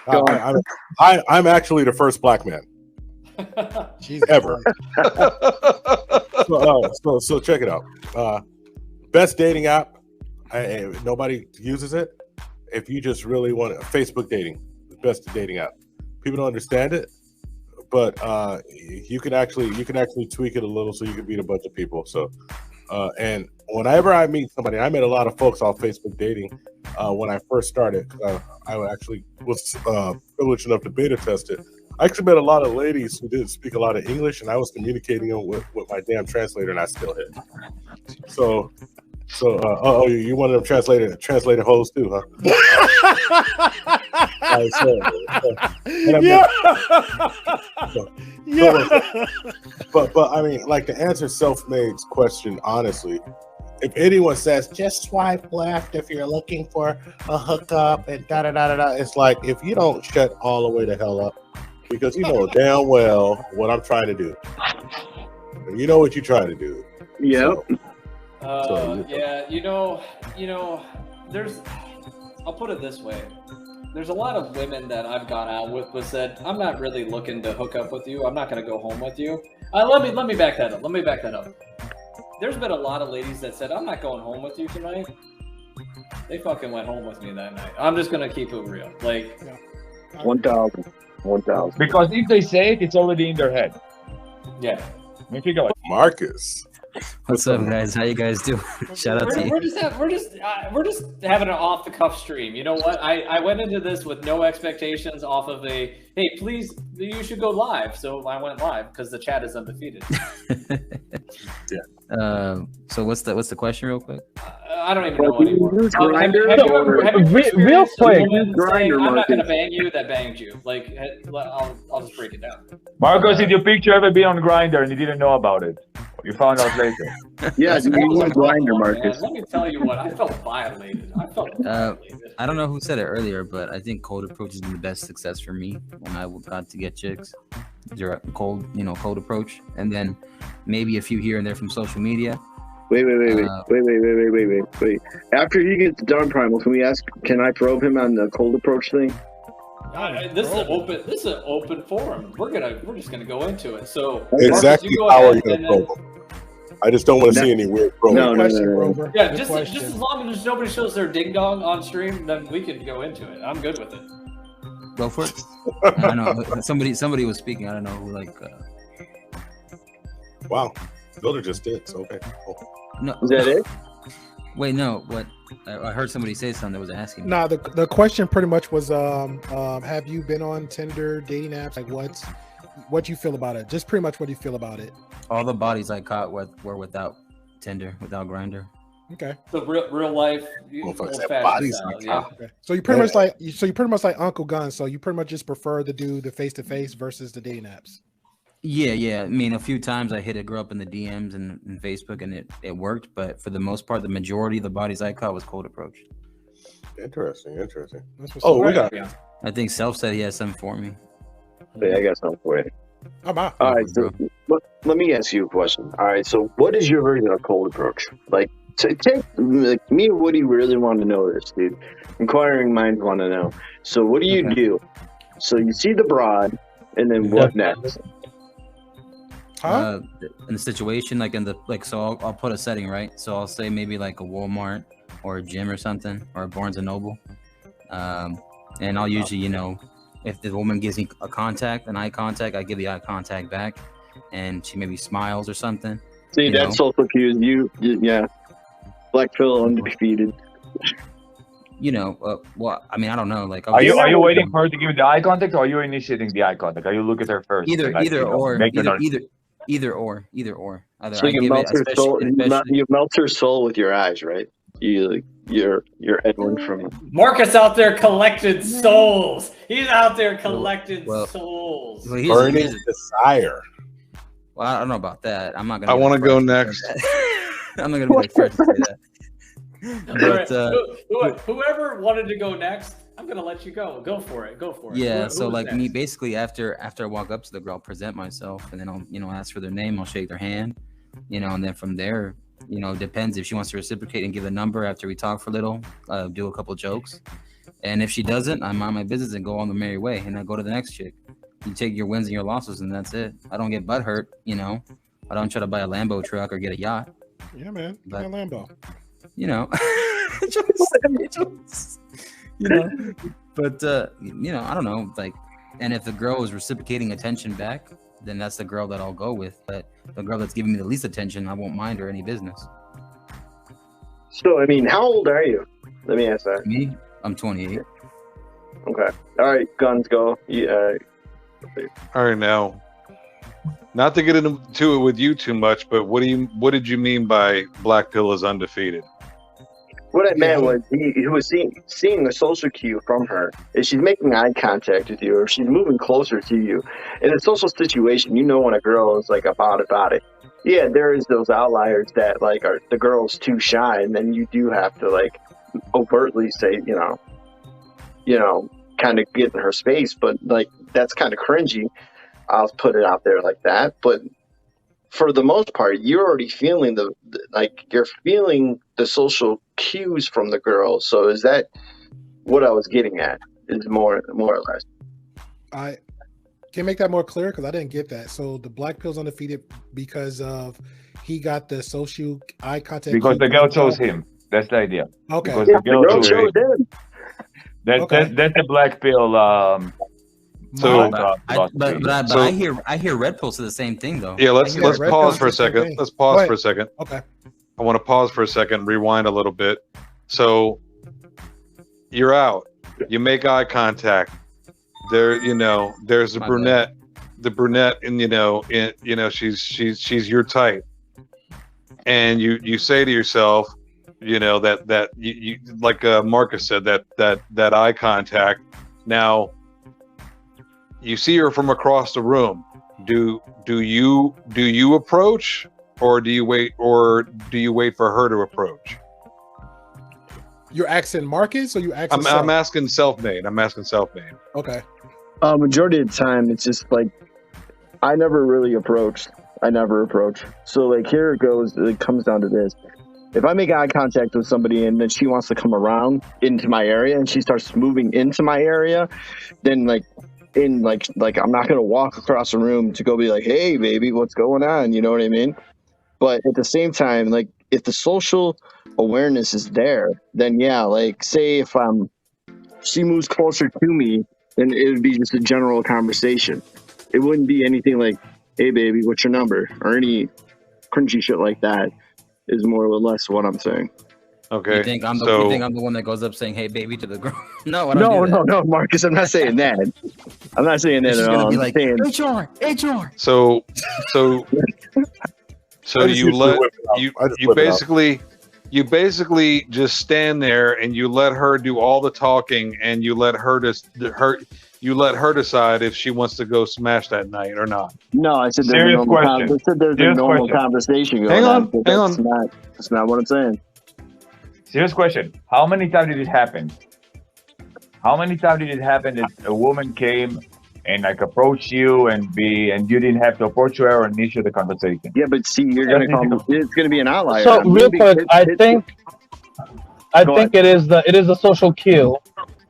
H: I'm actually the first black man
D: Jesus
H: ever.
D: Christ.
H: So check it out. Best dating app. Nobody uses it. If you just really want Facebook dating, the best dating app. People don't understand it, but you can actually tweak it a little so you can meet a bunch of people. So and whenever I meet somebody, I met a lot of folks off Facebook dating when I first started. I actually was privileged enough to beta test it. I actually met a lot of ladies who didn't speak a lot of English, and I was communicating with my damn translator, and I still hit. So you one of them translator hoes too, huh? But I mean, like, to answer Self-Made's question, honestly, if anyone says just swipe left if you're looking for a hookup and da da da da, it's like, if you don't shut all the way the hell up, because you know damn well what I'm trying to do, and you know what you're trying to do.
F: Yep.
E: Yeah, there's, I'll put it this way. There's a lot of women that I've gone out with but said, I'm not really looking to hook up with you. I'm not going to go home with you. Let me back that up. There's been a lot of ladies that said, I'm not going home with you tonight. They fucking went home with me that night. I'm just going to keep it real. Like,
F: 1,000.
G: Because if they say it, it's already in their head.
E: yeah.
G: I mean, think about it.
H: Marcus.
J: What's up, guys? How you guys doing? Shout out to you.
E: We're just having an off the cuff stream. You know what? I went into this with no expectations off of hey, please, you should go live. So I went live because the chat is undefeated.
J: So what's the question, real quick?
E: I don't even know anymore.
F: Use
E: Have
F: Grindr
E: you ever
I: Real
E: experienced a
I: quick.
E: woman saying,
F: Grindr,
E: I'm not
F: Marcus.
E: going to bang you that banged you? Like, I'll just break it down.
G: Marcos, did your picture ever be on Grindr and you didn't know about it? You found out later.
F: Yeah, you use Grindr, Marcus.
E: Let me tell you what, I felt violated.
J: I don't know who said it earlier, but I think cold approach has been the best success for me when I got to get chicks. Direct cold approach, and then maybe a few here and there from social media.
F: Wait. After he gets done, Primal, can I probe him on the cold approach thing?
E: This is an open forum. We're just gonna go into it. So
H: exactly,
E: Marcus,
H: how are you gonna probe them? I just don't want to see any weird probing.
C: No.
E: Yeah, just as long as nobody shows their ding dong on stream, then we can go into it. I'm good with it.
J: Go for it. I don't know. Somebody was speaking. I don't know who.
H: Wow, Builder just did. So okay. Cool.
J: No,
C: Is that it?
J: Wait, no. What? I heard somebody say something that was asking me.
D: Nah, the question pretty much was, have you been on Tinder, dating apps? Like, what you feel about it? Just pretty much what do you feel about it?
J: All the bodies I caught were without Tinder, without Grindr.
D: Okay.
E: So real life,
H: bodies
E: style, yeah.
D: Okay. So you pretty much like Uncle Gun. So you pretty much just prefer to do the face to face versus the dating apps.
J: Yeah. I mean, a few times I hit a girl up in the DMs and Facebook, and it worked. But for the most part, the majority of the bodies I caught was cold approach.
H: Interesting.
C: We got.
J: I think Self said he has something for me.
C: Yeah, I got something for you.
D: I'm out.
C: All right, so let me ask you a question. All right, so what is your version of cold approach? Like, take like, me and Woody really want to know this, dude. Inquiring minds want to know. So what do you do? So you see the broad, and then what next?
J: In the situation, so I'll put a setting, right? So I'll say maybe like a Walmart or a gym or something, or a Barnes and Noble, and I'll usually, if the woman gives me an eye contact, I give the eye contact back, and she maybe smiles or something.
C: See, that's social cues. Yeah. Black pill undefeated.
J: Well, I mean, I don't know. Like,
G: are you waiting for her to give you the eye contact, or are you initiating the eye contact? Are you look at her first?
J: Either or. Either
C: so you melt her soul. You melt her soul with your eyes, right? You're Edwin from
E: Marcus out there collecting souls. He's out there collecting souls.
J: Well,
H: burning desire.
J: Well, I don't know about that. I'm not gonna.
B: I want to go next.
J: I'm not gonna be the first to say that.
E: But whoever wanted to go next, I'm gonna let you go. Go for it.
J: Yeah. So like me, basically after I walk up to the girl, present myself, and then I'll ask for their name. I'll shake their hand, and then from there, depends if she wants to reciprocate and give a number after we talk for a little, do a couple jokes, and if she doesn't, I mind my business and go on the merry way, and I go to the next chick. You take your wins and your losses, and that's it. I don't get butt hurt, I don't try to buy a Lambo truck or get a yacht.
D: Yeah, man, buy a Lambo.
J: But I don't know, like, and if the girl is reciprocating attention back, then that's the girl that I'll go with. But the girl that's giving me the least attention, I won't mind her any business.
C: So, I mean, how old are you? Let me ask that.
J: Me? I'm 28.
C: Okay. All right, guns go. Yeah.
B: All right, now, not to get into it with you too much, but what did you mean by Black Pill is undefeated?
C: What I meant was he was seeing a social cue from her. If she's making eye contact with you, or she's moving closer to you in a social situation, when a girl is like about it. Yeah, there is those outliers that like are the girl's too shy, and then you do have to like overtly say, kind of get in her space. But like that's kind of cringy. I'll put it out there like that. But for the most part, you're already feeling you're feeling the social cues from the girl. So is that what I was getting at? Is more or less.
D: I can make that more clear because I didn't get that. So the Black Pill's undefeated because of he got the social eye contact.
G: Because the girl chose him. That's the idea.
D: Okay.
G: Because the girl chose him. That's the Black Pill.
J: I hear Red Pill say the same thing though.
B: Yeah, let's pause for a second. Let's pause for a second.
D: Okay.
B: I want to pause for a second, rewind a little bit. So you're out. You make eye contact. There's the brunette. The brunette, and she's your type. And you say to yourself, that you like Marcus said, that eye contact. Now you see her from across the room. Do you approach, or do you wait for her to approach?
D: You're asking Marcus, or you asking?
B: I'm asking Self-Made.
D: Okay.
F: Majority of the time, it's just like I never really approach. So like here it goes. It comes down to this. if I make eye contact with somebody and then she wants to come around into my area and she starts moving into my area, then like I'm not gonna walk across the room to go be like, hey baby, what's going on? You know what I mean? But at the same time, like if the social awareness is there, then yeah, like say if she moves closer to me, then it would be just a general conversation. It wouldn't be anything like, hey baby, what's your number? Or any cringy shit like that is more or less what I'm saying.
B: Okay.
J: You think I'm the one that goes up saying, "Hey, baby," to the girl? No, I don't do that.
F: No, Marcus. I'm not saying that. I'm not saying that
J: She's
F: at
J: gonna
F: all.
J: be
F: I'm
J: like,
F: saying,
J: HR.
B: So you basically just stand there and you let her do all the talking and you let her decide if she wants to go smash that night or not.
F: no, I said there's
G: Serious
F: a normal,
G: question.
F: I said there's a
G: Serious
F: normal
G: question.
F: conversation going
B: Hang on,
F: but
B: hang
F: that's
B: on.
F: That's not what I'm saying.
G: Serious question. How many times did it happen? How many times did it happen that a woman came and like approached you and you didn't have to approach her or initiate the conversation?
F: Yeah, but see, you're gonna call me. It's gonna be an outlier.
I: So
F: I'm
I: real
F: gonna be
I: quick, I think it is the social cue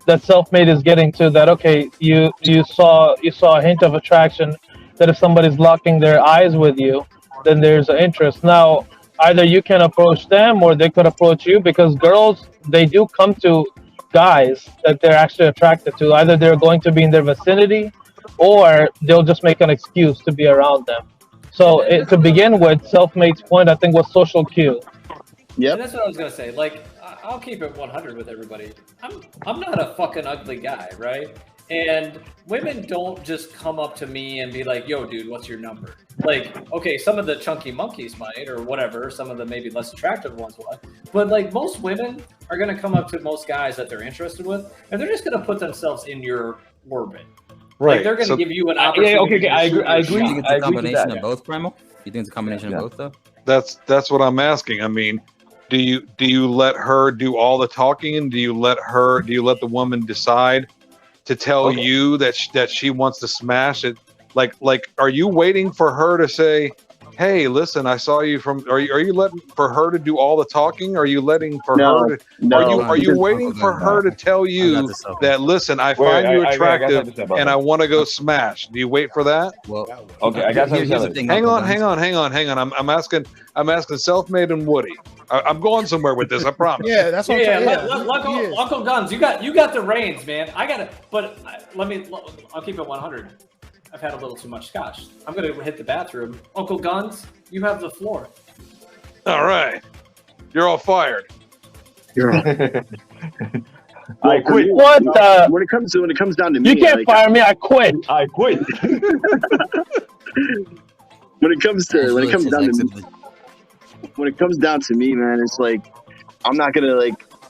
I: that Selfmade is getting to. That okay, you saw a hint of attraction. That if somebody's locking their eyes with you, then there's an interest. Now, either you can approach them or they could approach you, because girls, they do come to guys that they're actually attracted to. Either they're going to be in their vicinity or they'll just make an excuse to be around them. So to begin with, Selfmade's point, I think, was social cue.
F: Yep.
E: And that's what I was gonna say. Like, I'll keep it 100 with everybody. I'm not a fucking ugly guy, right? And women don't just come up to me and be like, "Yo, dude, what's your number?" Like, okay, some of the chunky monkeys might, or whatever. Some of the maybe less attractive ones will. But like, most women are gonna come up to most guys that they're interested with, and they're just gonna put themselves in your orbit.
B: Right.
E: Like, they're gonna
B: So
E: give you an opportunity.
G: okay, I agree.
J: You think it's a
G: I agree to
J: combination
G: that.
J: of both, Primal? You think it's a combination of both, though?
B: that's what I'm asking. I mean, do you let her do all the talking, and do you let the woman decide to tell you that she wants to smash it? Like, are you waiting for her to say, "Hey, listen, I saw you from"? Are you letting for her to do all the talking? Are you letting for her to?
F: No.
B: Are you waiting for her to tell you that, "Listen, I find you attractive and I want to go smash"? Do you wait for that?
J: Well,
G: Okay, I got
J: here's the
G: something.
J: thing.
B: Hang
J: Uncle
B: on.
J: Guns.
B: I'm asking Selfmade and Woody. I'm going somewhere with this. I promise.
D: Yeah, that's what I'm saying.
E: Uncle Guns, you got the reins, man. I got it, but I'll keep it 100. I've had a little too much scotch. I'm gonna hit the bathroom. Uncle Guns, you have the floor.
B: All right, you're all fired.
F: You're all.
G: I quit.
I: What the?
F: When it comes down to me,
I: You can't fire me. I quit.
G: I quit.
F: when it comes down to me, man, it's like I'm not gonna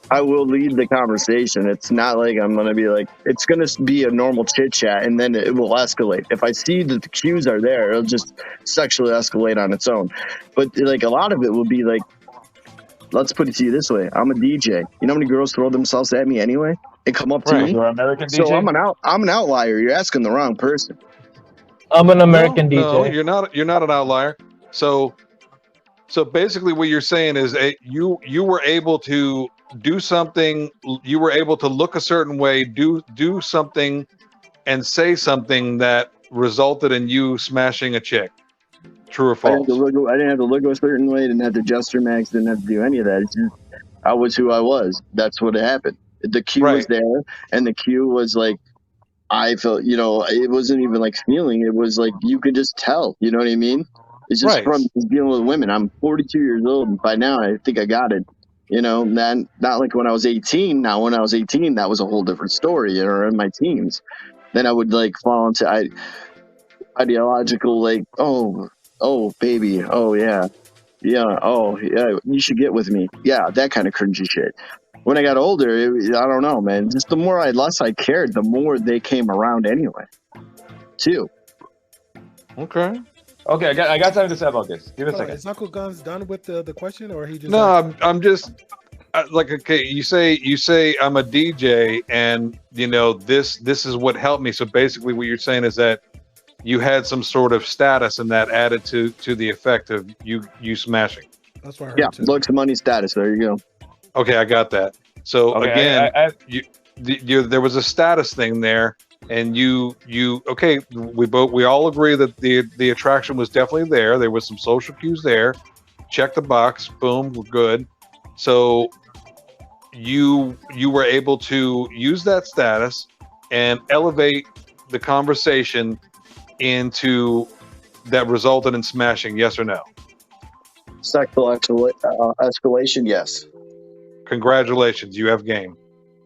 F: I will lead the conversation. It's not like I'm gonna be like, it's gonna be a normal chit chat and then it will escalate. If I see that the cues are there, it'll just sexually escalate on its own. But like a lot of it will be like, let's put it to you this way: I'm a DJ. You know how many girls throw themselves at me anyway and come up to me?
G: You're an American DJ?
F: So I'm an outlier. You're asking the wrong person.
I: I'm an American DJ.
B: No, you're not an outlier. So basically, what you're saying is you were able to do something. You were able to look a certain way, do something, and say something that resulted in you smashing a chick. True or false?
F: I didn't have to look a certain way. Didn't have to gesture max. Didn't have to do any of that. It's just, I was who I was. That's what happened. The cue was there, and the cue was like, I felt, it wasn't even like feeling. It was like you could just tell. You know what I mean? It's just from dealing with women. I'm 42 years old, and by now I think I got it. Not like when I was 18. Now, when I was 18, that was a whole different story. Or in my teens, then I would fall into ideological oh baby, oh yeah, oh yeah, you should get with me, that kind of cringy shit. When I got older, I don't know, man. Just the less I cared, the more they came around anyway, too.
B: Okay.
G: Okay, I got something to say about this. Give it a second.
D: Is Uncle Guns done with the question, or he just?
B: No, I'm just okay. You say I'm a DJ, and this is what helped me. So basically, what you're saying is that you had some sort of status, and that added to the effect of you smashing.
D: That's what I heard
F: Yeah,
D: too.
F: looks, money, status. There you go.
B: Okay, I got that. So
G: Okay,
B: again, there was a status thing there, and you okay. We all agree that the attraction was definitely there. There was some social cues there. Check the box. Boom, we're good. So you were able to use that status and elevate the conversation into that resulted in smashing. Yes or no?
F: Sexual escalation, yes.
B: Congratulations, you have game.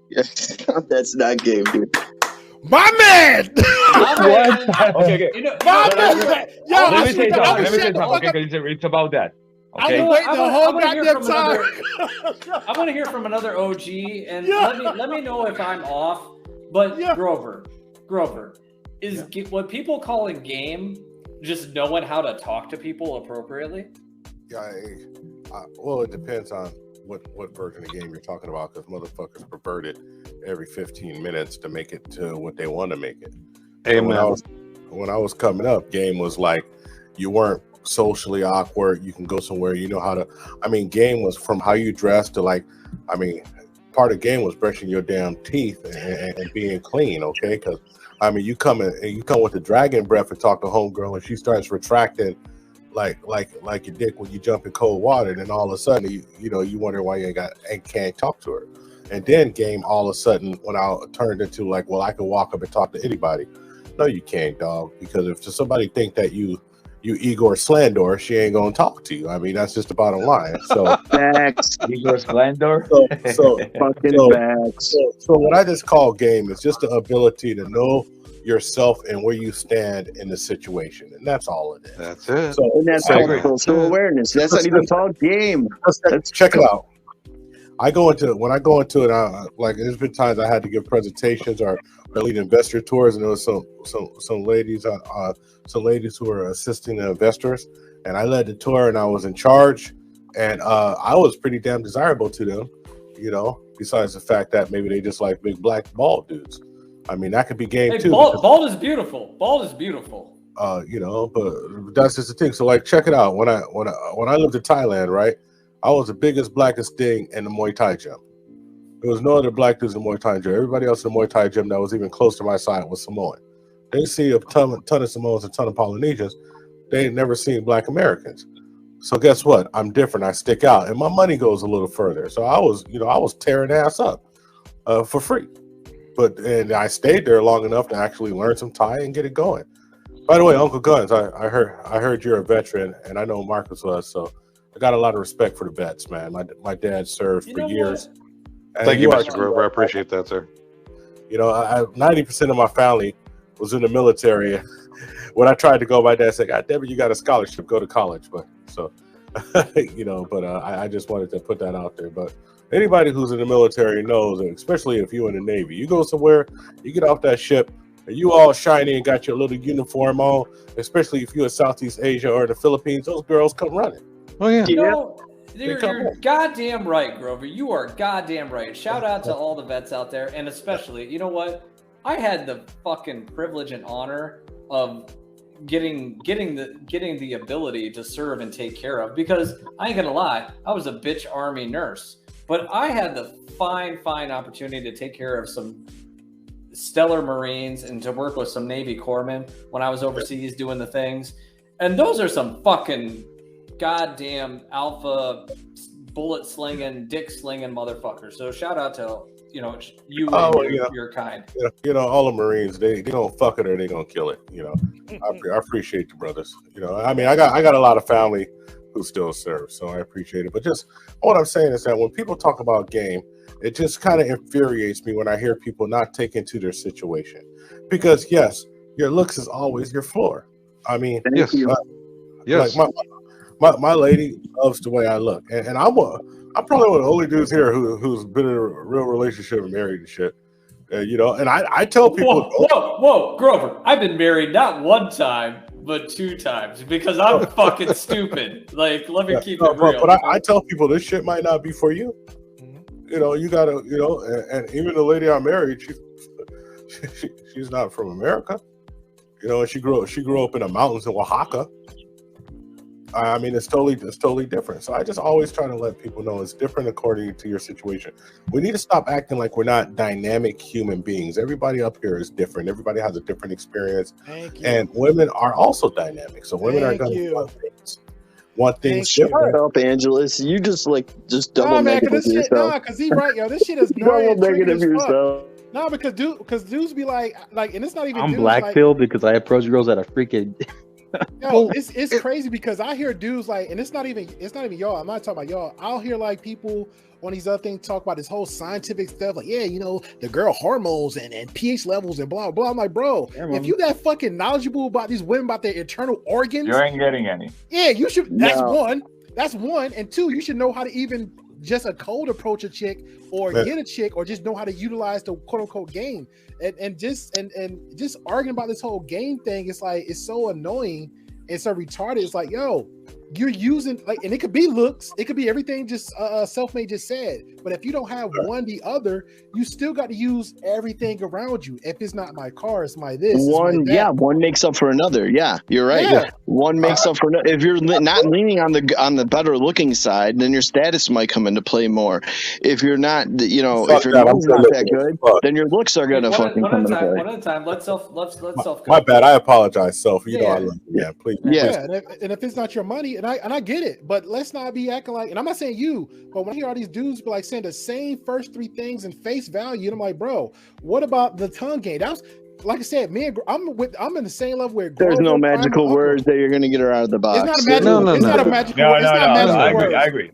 F: Yes, that's not game, dude.
D: My man!
G: Okay.
E: You know,
D: My man! Yo,
G: Let me say something.
D: I'm
G: Let me say
D: shut the
G: something.
D: fuck
G: Okay,
D: up.
G: 'cause it's about that.
D: I've
G: Okay.
D: been waiting the whole goddamn time.
E: I want to hear from another OG, and
D: Yeah.
E: let me know if I'm off. But
D: Yeah.
E: Grover, is what people calling game just knowing how to talk to people appropriately?
H: Yeah, well, it depends on what version of game you're talking about, because motherfuckers pervert it every 15 minutes to make it to what they want to make it.
B: Amen.
H: When I was coming up, game was like you weren't socially awkward. You can go somewhere. You know how to. I mean, game was from how you dress to like. I mean, part of game was brushing your damn teeth and being clean. Okay, because I mean, you come with the dragon breath and talk to homegirl, and she starts retracting. Like your dick when you jump in cold water, and then all of a sudden you wonder why you can't talk to her. And then game all of a sudden when I turned into like, well, I can walk up and talk to anybody. No, you can't, dog, because if somebody think that you Igor Slandor, she ain't gonna talk to you. I mean, that's just the bottom line. So
F: Facts.
G: Igor Splendor.
H: So
F: Fucking facts.
H: So what I just call game is just the ability to know yourself and where you stand in the situation, and that's all it is.
B: That's it.
H: So
F: And that's called social awareness. That's not even called game.
H: let's check it out. When I go into it, like there's been times I had to give presentations or lead investor tours, and there was some ladies who were assisting the investors, and I led the tour and I was in charge, and I was pretty damn desirable to them, besides the fact that maybe they just like big black bald dudes. I mean, that could be game too.
E: Bald is beautiful. Bald is beautiful.
H: But that's just the thing. So like, check it out. When I lived in Thailand, right, I was the biggest, blackest thing in the Muay Thai gym. There was no other black dudes in the Muay Thai gym. Everybody else in the Muay Thai gym that was even close to my side was Samoan. They see a ton of Samoans, a ton of Polynesians. They ain't never seen black Americans. So guess what? I'm different. I stick out, and my money goes a little further. So I was tearing ass up for free. And I stayed there long enough to actually learn some Thai and get it going. By the way, Uncle Guns, I heard you're a veteran, and I know Marcus was, so I got a lot of respect for the vets, man. My dad served for years.
B: Thank you, Mr. Grover. I appreciate that, sir.
H: 90% of my family was in the military. When I tried to go, my dad said, "God damn it, you got a scholarship, go to college." But I just wanted to put that out there. But anybody who's in the military knows, especially if you're in the Navy, you go somewhere, you get off that ship, and you all shiny and got your little uniform on, especially if you're in Southeast Asia or the Philippines, those girls come running.
B: Oh, yeah.
E: You're goddamn right, Grover. You are goddamn right. Shout out to all the vets out there, and especially, you know what? I had the fucking privilege and honor of getting the ability to serve and take care of, because I ain't gonna lie, I was a bitch Army nurse, but I had the fine opportunity to take care of some stellar Marines and to work with some Navy corpsmen when I was overseas doing the things, and those are some fucking goddamn alpha bullet slinging, dick slinging motherfuckers. So shout out to you and your kind.
H: All the Marines, they gonna fuck it or they gonna kill it. I appreciate the brothers. I mean, I got a lot of family who still serve, so I appreciate it. But just what I'm saying is that when people talk about game, it just kind of infuriates me when I hear people not take into their situation, because yes, your looks is always your floor. I mean,
B: yes.
H: Like my lady loves the way I look, and I'm probably one of the only dudes here who's been in a real relationship and married and shit. And I tell people,
E: whoa, Grover, I've been married not one time but 2 times because I'm fucking stupid. Like, let me keep it real.
H: But I tell people this shit might not be for you. You gotta, and even the lady I married, she's not from America. And she grew up in the mountains in Oaxaca. I mean, it's totally different. So I just always try to let people know it's different according to your situation. We need to stop acting like we're not dynamic human beings. Everybody up here is different. Everybody has a different experience, and women are also dynamic. So women are going to want things
F: Shut up, Angelus. You just double negative yourself.
D: Because he right, yo. This shit is
F: double negative yourself.
D: No, because dudes be like, and it's not even.
K: I'm black pilled because I approach girls at a freaking.
D: Yo, it's crazy because I hear dudes like, and it's not even y'all. I'm not talking about y'all. I'll hear like people on these other things talk about this whole scientific stuff, like, yeah, you know, the girl hormones and pH levels and blah blah. I'm like, bro, if you that fucking knowledgeable about these women, about their internal organs,
G: you ain't getting any.
D: Yeah, you should. That's one, and two, you should know how to even just a cold approach a chick or get a chick or just know how to utilize the quote unquote game. And just arguing about this whole game thing, it's like, it's so annoying and so retarded. It's like, yo, you're using like, and it could be looks, it could be everything just Selfmade just said. But if you don't have one, the other, you still got to use everything around you. If it's not my car, it's my this.
F: One, one makes up for another. Yeah, you're right. Yeah. One makes up for another. If you're not leaning on the better looking side, then your status might come into play more. If you're not, you know, if you're not that good, then your looks are gonna fucking come into play.
E: One at a time. Let's self.
H: My bad. I apologize, Self. You know, I love you. Yeah, please.
D: Yeah, and if it's not your money, and I get it, but let's not be acting like. And I'm not saying you, but when I hear all these dudes be like saying the same first three things in face value, and I'm like, bro, what about the tongue game? That's like I said, I'm in the same level where
F: there's no magical words that you're gonna get her out of the box.
D: It's not magical. It's not a magical word.
G: I agree.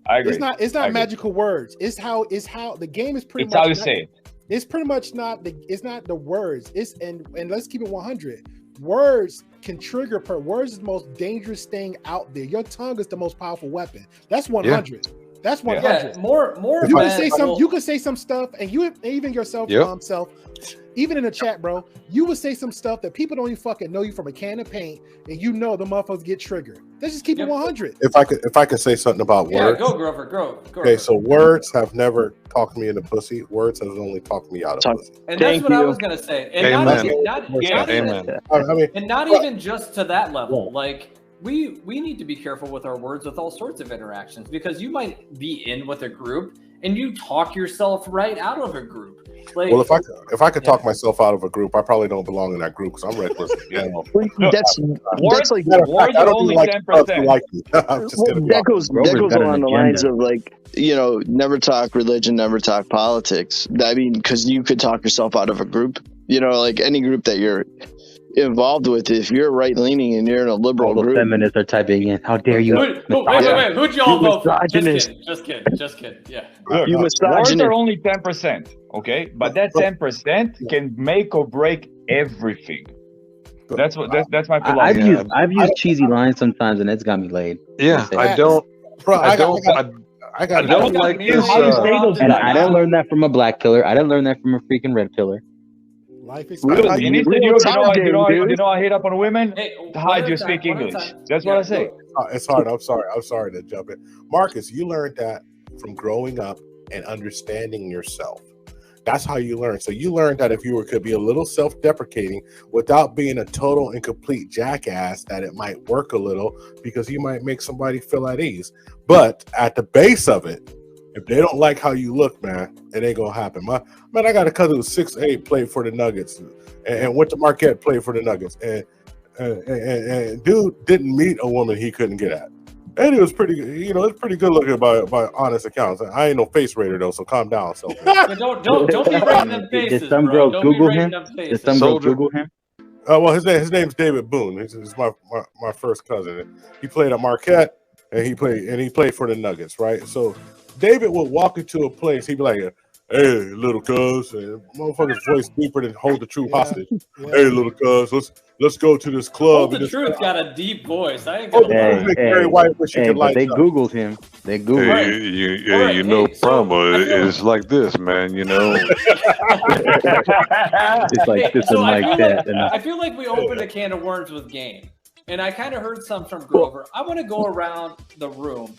D: It's not magical words. It's how the game is pretty much.
G: It's how you say it.
D: It's pretty much not the words. And let's keep it 100. Words can trigger words is the most dangerous thing out there. Your tongue is the most powerful weapon. That's 100. Yeah. That's 100.
E: Yeah, more.
D: You can say some stuff, and you even yourself, self, even in the chat, bro. You would say some stuff that people don't even fucking know you from a can of paint, and you know the motherfuckers get triggered. Let's just keep it 100.
H: If I could say something about words.
E: Go, Grover. Go.
H: Okay, so words have never talked me into pussy. Words have only talked me out of pussy.
E: And that's what I was gonna say. And
B: Amen.
E: not even just to that level, like. We need to be careful with our words with all sorts of interactions, because you might be in with a group and you talk yourself right out of a group. Like,
H: well, if I could talk myself out of a group, I probably don't belong in that group because I'm reckless.
F: That's like
G: words are only 10%.
F: That goes along the lines of like, you know, never talk religion, never talk politics. I mean, because you could talk yourself out of a group. You know, like any group that you're involved with, if you're right leaning and you're in a liberal group,
K: feminists are typing in, how dare you?
E: Wait, who'd y'all vote for? Just kidding. Yeah.
G: Look,
F: you misogynist.
G: Words are only 10%, okay? But that 10% can make or break everything. That's my philosophy.
K: I've used cheesy lines sometimes, and it's got me laid.
B: Yeah, I don't like this.
K: And I didn't learn that from a black pillar. I didn't learn that from a freaking red pillar.
D: Life is
G: you know I hate up on women? Hide you speak English. That's what I say.
H: It's hard. I'm sorry to jump in. Marcus, you learned that from growing up and understanding yourself. That's how you learn. So you learned that if you could be a little self-deprecating without being a total and complete jackass, that it might work a little because you might make somebody feel at ease. But at the base of it, if they don't like how you look, man, it ain't gonna happen. I got a cousin who's 6'8", played for the Nuggets, and went to Marquette, played for the Nuggets, and dude didn't meet a woman he couldn't get at, and he was pretty, you know, it's pretty good looking by honest accounts. I ain't no face raider though, so calm down. So
E: don't be rating them faces,
K: Did some girl Google him? Did some girl Google him?
H: Well, his name's David Boone. He's my first cousin. He played at Marquette, and he played for the Nuggets, right? So David would walk into a place, he'd be like, "Hey, little cuz," and motherfucker's voice deeper than Hold the Truth hostage. Yeah. "Hey, little cuz, let's go to this club."
E: Hold the Truth got a deep voice. I ain't gonna
K: but they Googled him. They Googled
B: him. You know, Prama is like this, man. You know,
K: it's like this and like that.
E: I feel like we opened a can of worms with game, and I kind of heard some from Grover. I want to go around the room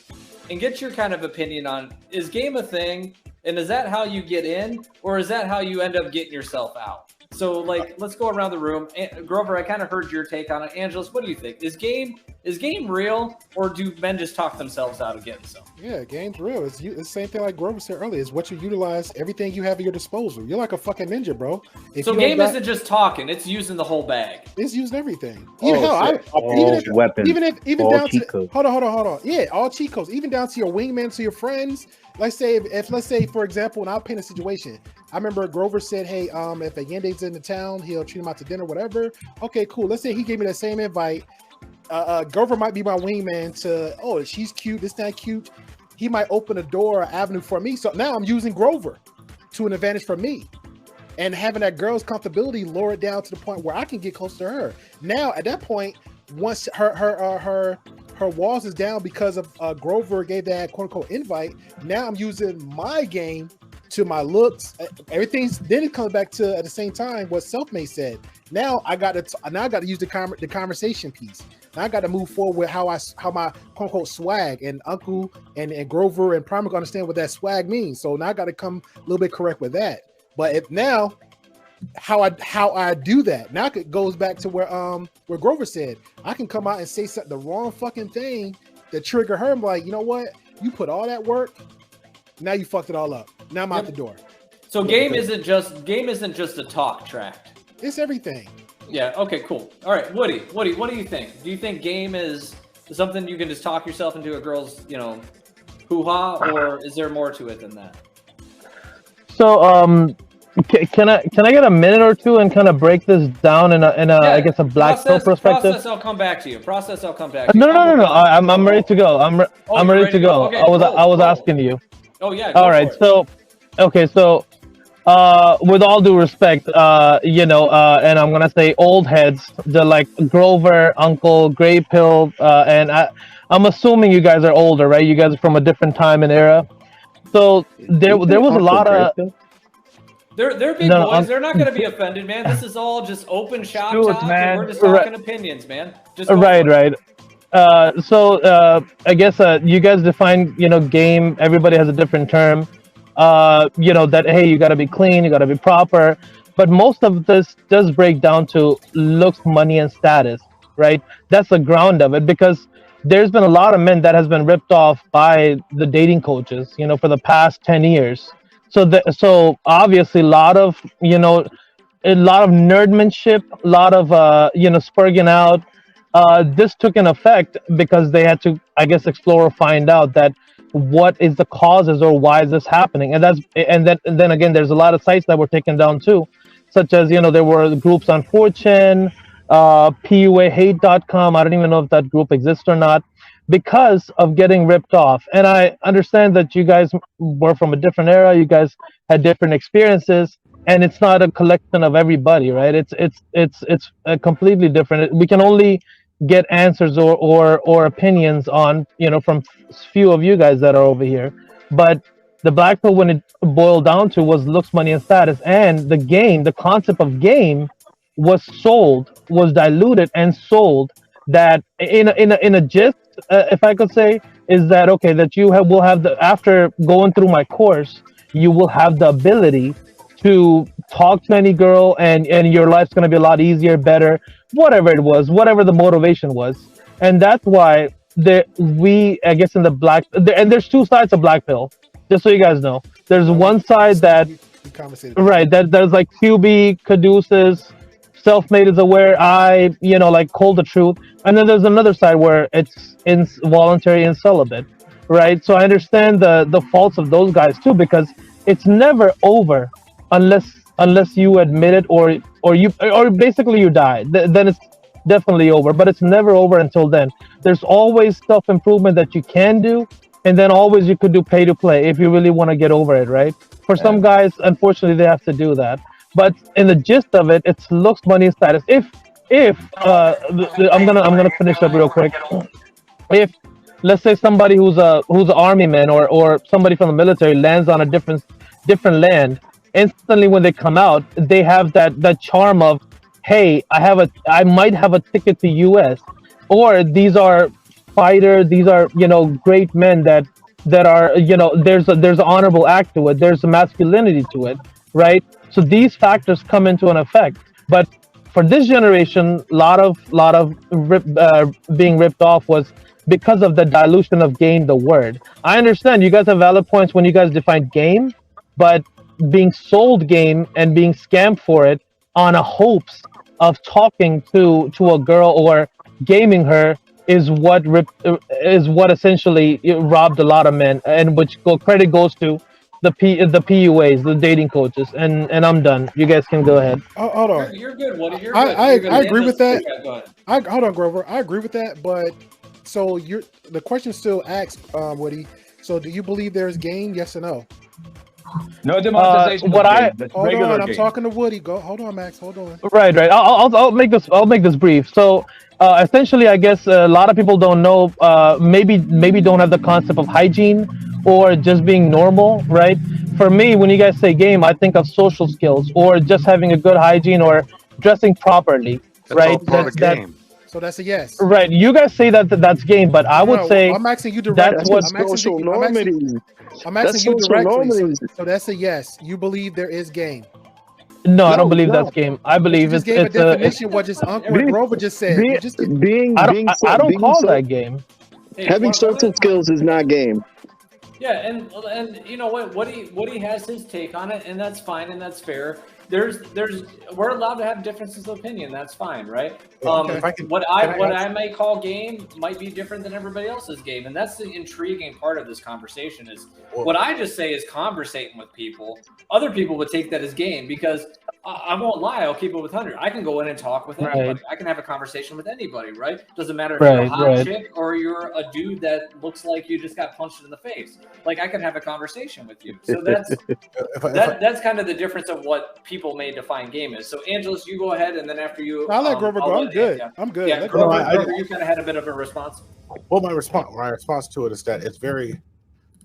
E: and get your kind of opinion on, is game a thing? And is that how you get in? Or is that how you end up getting yourself out? So, like, let's go around the room. Grover, I kind of heard your take on it. Angelus, what do you think? Is game real, or do men just talk themselves out of getting some?
D: Yeah, game's real. It's the same thing like Grover said earlier. It's what you utilize, everything you have at your disposal. You're like a fucking ninja, bro.
E: So game isn't just talking; it's using the whole bag.
D: It's using everything.
K: Even weapons,
D: even
K: all
D: down
K: cheat
D: to
K: codes.
D: hold on. Yeah, all cheat codes. Even down to your wingman, to your friends. Let's say let's say for example, and I'll paint a situation. I remember Grover said, "Hey, if a Yende's in the town, he'll treat him out to dinner, whatever." Okay, cool. Let's say he gave me that same invite. Grover might be my wingman to, oh, she's cute, this, that, cute. He might open a door or avenue for me. So now I'm using Grover to an advantage for me. And having that girl's comfortability lower it down to the point where I can get close to her. Now, at that point, once her walls is down because of Grover gave that quote-unquote invite, now I'm using my game to my looks. Everything's, then it comes back to, at the same time, what Selfmade said. Now I got to use the conversation piece. Now I got to move forward with how my quote unquote swag, and Uncle and Grover and Primer understand what that swag means. So now I got to come a little bit correct with that. But if now how I do that, now it goes back to where Grover said I can come out and say something, the wrong fucking thing that trigger her. I'm like, you know what? You put all that work, now you fucked it all up. Now I'm out the door.
E: So game isn't just a talk track.
D: It's everything.
E: Yeah. Okay. Cool. All right, Woody. What do you think? Do you think game is something you can just talk yourself into a girl's, hoo-ha, or is there more to it than that?
I: So, can I get a minute or two and kind of break this down in a I guess a black pill perspective?
E: Process, I'll come back to you. I'll come back to you.
I: No. I'm ready to go. I'm ready to go.
E: Okay,
I: I was asking you.
E: Oh yeah.
I: All right. So, okay. So, with all due respect, and I'm gonna say old heads, the like Grover, Uncle, Gray Pill, and I'm assuming you guys are older, right? You guys are from a different time and era. So there was a lot of.
E: They're big boys. They're not going to be offended, man. This is all just open shop talk, and we're just talking opinions, man. Just
I: right. So I guess you guys define, game. Everybody has a different term. That hey, you got to be clean, you got to be proper. But most of this does break down to looks, money, and status, right? That's the ground of it, because there's been a lot of men that has been ripped off by the dating coaches, for the past 10 years. So obviously a lot of nerdmanship, a lot of spurging out. This took an effect because they had to, I guess, explore or find out that what is the causes or why is this happening, and then again, there's a lot of sites that were taken down too, such as there were groups on 4chan, PUAHate.com. I don't even know if that group exists or not, because of getting ripped off. And I understand that you guys were from a different era, you guys had different experiences, and it's not a collection of everybody, right? It's a completely different. We can only get answers or opinions on, from few of you guys that are over here. But the black pill, when it boiled down to, was looks, money, and status. And the concept of game was diluted and sold, that in a gist, if I could say, is that okay, that will have after going through my course, you will have the ability to talk to any girl, and your life's going to be a lot easier, better, whatever it was, whatever the motivation was. And that's why I guess in the black, and there's two sides of black pill, just so you guys know. There's one side that, right, that there's like QB, Caduceus, Selfmade is aware, like Cold the Truth, and then there's another side where it's involuntary and celibate, right? So I understand the faults of those guys too, because it's never over unless you admit it or basically you die. Then it's definitely over, but it's never over until then. There's always self-improvement that you can do, and then always you could do pay to play if you really want to get over it, right? For some guys, unfortunately, they have to do that. But in the gist of it, it's looks, money, and status. I'm gonna finish up real quick. If let's say somebody who's an army man or somebody from the military lands on a different land, instantly when they come out, they have that charm of, hey, I might have a ticket to US, or these are fighters, these are great men that are there's an honorable act to it, there's a masculinity to it, right? So these factors come into an effect. But for this generation, lot of being ripped off was because of the dilution of game, the word. I understand you guys have valid points when you guys define game, but being sold game and being scammed for it on a hopes of talking to a girl or gaming her is what essentially robbed a lot of men, and which credit goes to the PUAs, the dating coaches, and I'm done. You guys can go ahead.
D: Oh, hold on.
E: You're good, Woody. You're
D: good. I agree with that.
E: Okay, go ahead.
D: Hold on, Grover. I agree with that, but so the question still asks, Woody. So, do you believe there's game? Yes or no?
G: No demonetization.
D: Hold on, I'm talking to Woody. Hold on, Max. Hold on.
I: Right. I'll make this brief. So, essentially, I guess a lot of people don't know. Maybe don't have the concept of hygiene or just being normal. Right. For me, when you guys say game, I think of social skills or just having a good hygiene or dressing properly. Right.
B: That's game.
D: So that's a yes.
I: Right. You guys say that's game, but I would say
D: I'm asking you directly.
I: That's what
C: social normative.
D: I'm asking you directly. So that's a yes. You believe there is game?
I: No, I don't believe that's game. I believe
D: it's a definition. What just Uncle Grover just said.
I: I don't call that game.
C: Having social skills is not game.
E: Yeah, and you know what? Woody has his take on it, and that's fine and that's fair. We're allowed to have differences of opinion. That's fine, right? What I might call game might be different than everybody else's game, and that's the intriguing part of this conversation. Is what I just say is conversating with people. Other people would take that as game because I won't lie. I'll keep it with 100. I can go in and talk with anybody. Right. I can have a conversation with anybody. Right? Doesn't matter if you're a hot chick or you're a dude that looks like you just got punched in the face. Like I can have a conversation with you. So that's kind of the difference of what people may define game is. So Angelus, you go ahead, and then after you,
D: I'll let Grover go. I'm good. I'm good.
E: Yeah, Grover, you kind of had a bit of a response.
H: Well, my response to it is that it's very.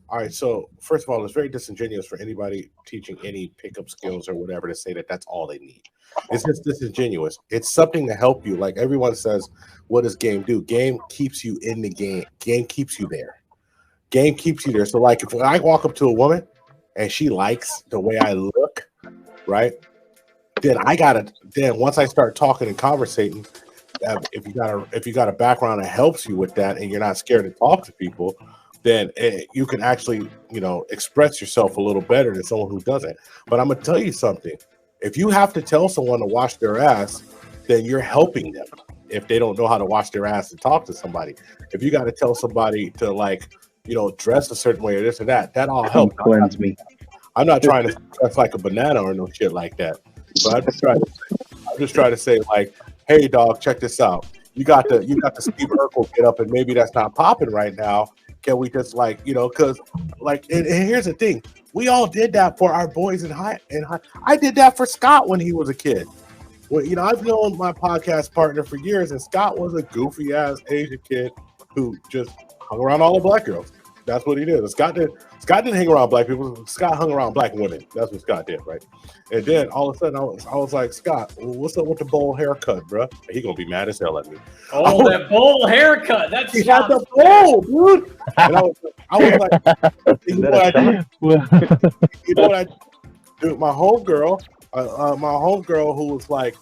H: All right. So first of all, it's very disingenuous for anybody teaching any pickup skills or whatever to say that that's all they need. It's just disingenuous. It's something to help you. Like everyone says, what does game do? Game keeps you in the game. Game keeps you there. Game keeps you there. So like if I walk up to a woman and she likes the way I look, right? Then once I start talking and conversating, if you got a background that helps you with that and you're not scared to talk to people, then you can actually, express yourself a little better than someone who doesn't. But I'm gonna tell you something. If you have to tell someone to wash their ass, then you're helping them if they don't know how to wash their ass and talk to somebody. If you got to tell somebody to dress a certain way or this or that all helps.
K: Cleanse me.
H: I'm not trying to dress like a banana or no shit like that. But I'm just trying to say like, hey dog, check this out. You got the Steve Urkel get up and maybe that's not popping right now. Can we just because and here's the thing. We all did that for our boys in high. I did that for Scott when he was a kid. Well, I've known my podcast partner for years, and Scott was a goofy ass Asian kid who just hung around all the black girls. That's what he did. Scott didn't hang around black people. Scott hung around black women. That's what Scott did, right? And then all of a sudden, I was like, Scott, what's up with the bowl haircut, bro? He gonna be mad as hell at me.
E: Oh, that bowl haircut. That's
H: he had the bowl, dude. And I was like, you know what I dude, my homegirl who was like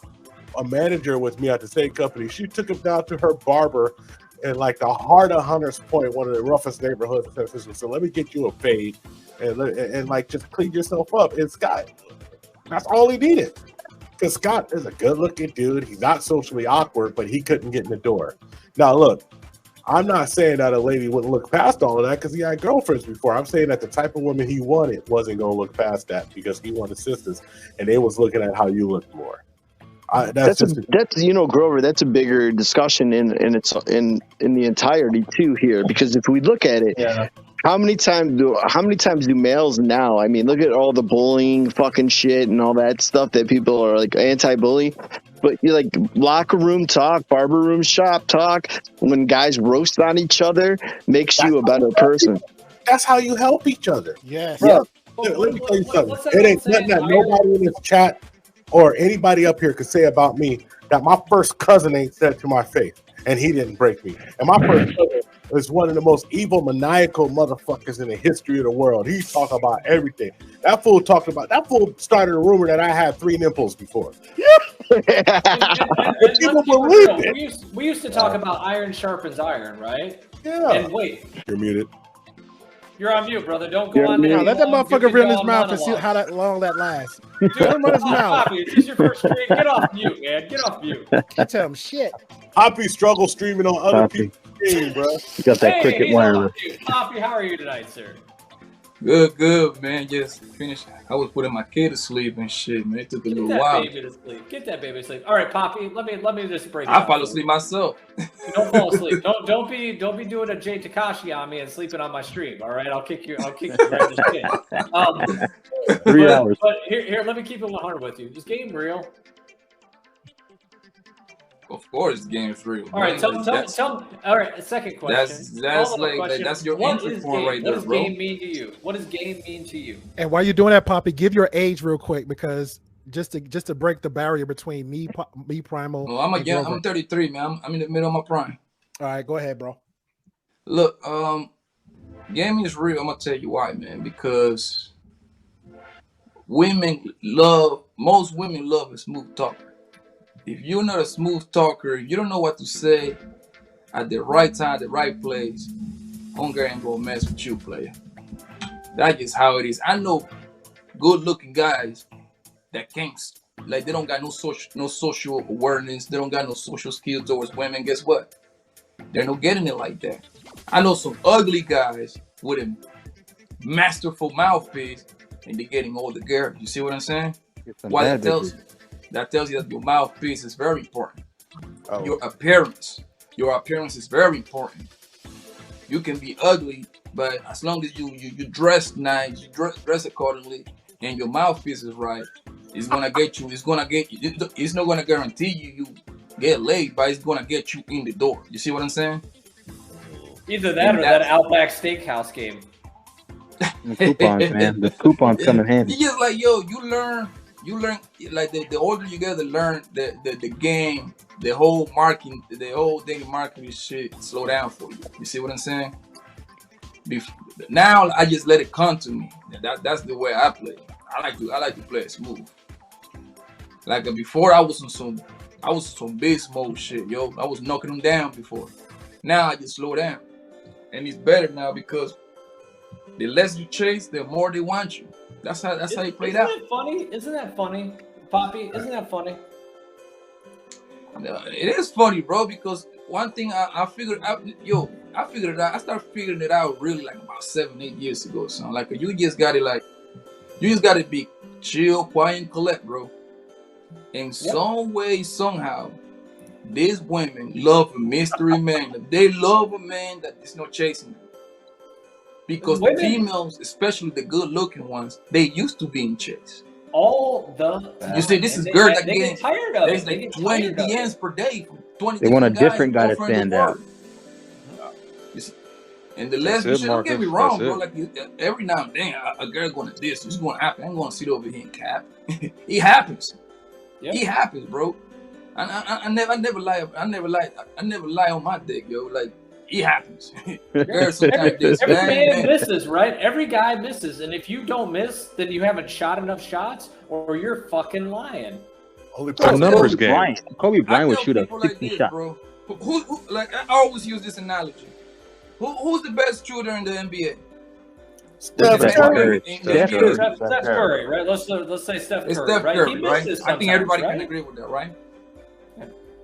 H: a manager with me at the same company, she took him down to her barber in like the heart of Hunters Point, one of the roughest neighborhoods in San Francisco. So let me get you a fade and like just clean yourself up. And Scott, that's all he needed. Because Scott is a good-looking dude. He's not socially awkward, but he couldn't get in the door. Now, look, I'm not saying that a lady wouldn't look past all of that because he had girlfriends before. I'm saying that the type of woman he wanted wasn't going to look past that because he wanted sisters, and they was looking at how you looked more. That's
F: Grover. That's a bigger discussion in the entirety too here, because if we look at it, how many times do males now? I mean, look at all the bullying, fucking shit, and all that stuff that people are like anti-bully. But you like locker room talk, barber room shop talk. When guys roast on each other, makes you a better person.
H: That's how you help each other.
D: Yes.
H: Bro, let me tell you something. It ain't nothing that nobody in this chat or anybody up here could say about me that my first cousin ain't said to my face. and he didn't break me. And my first cousin is one of the most evil, maniacal motherfuckers in the history of the world. He talked about everything. That fool started a rumor that I had 3 nipples before.
E: And people believe it. We used to talk about iron sharpens iron, right?
H: Yeah.
E: And wait,
H: you're muted.
E: You're on mute, brother. Don't go on.
D: Let that motherfucker run his mouth and see how long that lasts. Dude, run his mouth.
E: Poppy, is this your first stream? Get off mute, man. Get off mute.
D: I tell him shit.
H: Poppy struggle streaming on other people's stream, bro.
K: You got that cricket wireless.
E: Poppy, how are you tonight, sir?
L: Good, man. Just finished. I was putting my kid to sleep and shit, man. It took a little while.
E: Get that baby to sleep. All right, Poppy. Let me just break.
L: I fall asleep myself.
E: Don't fall asleep. Don't be doing a Jay Takashi on me and sleeping on my stream. All right, I'll kick you right in the shin.
K: 3 hours.
E: But here, let me keep it 100 with you. Is game real?
L: Of course, game's real.
E: All right, tell me. All right, second question.
L: That's your entry point right there, bro.
E: What does game mean to you? What does game mean to you?
D: And while you're doing that, Poppy, give your age real quick, because just to break the barrier between me Primal.
L: Well, I'm 33, man. I'm in the middle of my prime.
D: All right, go ahead, bro.
L: Look, gaming is real. I'm gonna tell you why, man. Because most women love a smooth talker. If you're not a smooth talker, you don't know what to say at the right time, the right place, hunger ain't gonna mess with you, player. That's just how it is. I know good-looking guys that can't, like, they don't got no social awareness. They don't got no social skills towards women. Guess what? They're not getting it like that. I know some ugly guys with a masterful mouthpiece, and they're getting all the girls. You see what I'm saying? Why that tells you? That tells you that your mouthpiece is very important. Oh. Your appearance is very important. You can be ugly, but as long as you dress nice, you dress accordingly, and your mouthpiece is right, it's gonna get you. It's not gonna guarantee you get laid, but it's gonna get you in the door. You see what I'm saying?
E: Either that or that Outback Steakhouse game.
K: The coupons, man. The coupons come in handy.
L: You just like, yo, you learn like the older you get to learn the game, the whole marketing shit slow down for you. You see what I'm saying? Now I just let it come to me. That's the way I play. I like to play it smooth. Like before, I was on some beast mode shit, yo. I was knocking them down before. Now I just slow down, and it's better now because the less you chase, the more they want you. That's how you played out.
E: Isn't that funny, Poppy? Isn't that funny?
L: It is funny, bro, because one thing I figured out, I figured it out. I started figuring it out really like about 7-8 years ago, son. Like you just gotta be chill, quiet, and collect, bro. In some way, somehow, these women love a mystery man. They love a man that is not chasing them. Because the females, especially the good-looking ones, they used to being chased.
E: All the time.
L: You see, this is girls that
E: get tired of it.
L: There's like 20 DMs per day from 20.
K: They want a different guy to stand out.
L: You see, and the lesbian shit, don't get me wrong, bro. Like every now and then, a girl going to this. It's going to happen. I'm going to sit over here and cap. It happens. Yep. It happens, bro. I never lie. I never lie on my dick, yo. Like. It happens.
E: Every man misses, right? Every guy misses, and if you don't miss, then you haven't shot enough shots, or you're fucking lying.
B: Only numbers game.
K: Kobe Bryant would shoot a 60 shot.
L: Bro. Who, like I always use this analogy. Who's the best shooter in the NBA?
D: Steph Curry.
E: Steph Curry, right? Let's say Steph Curry.
L: It's Steph Curry,
E: right?
L: I think everybody can agree with that, right?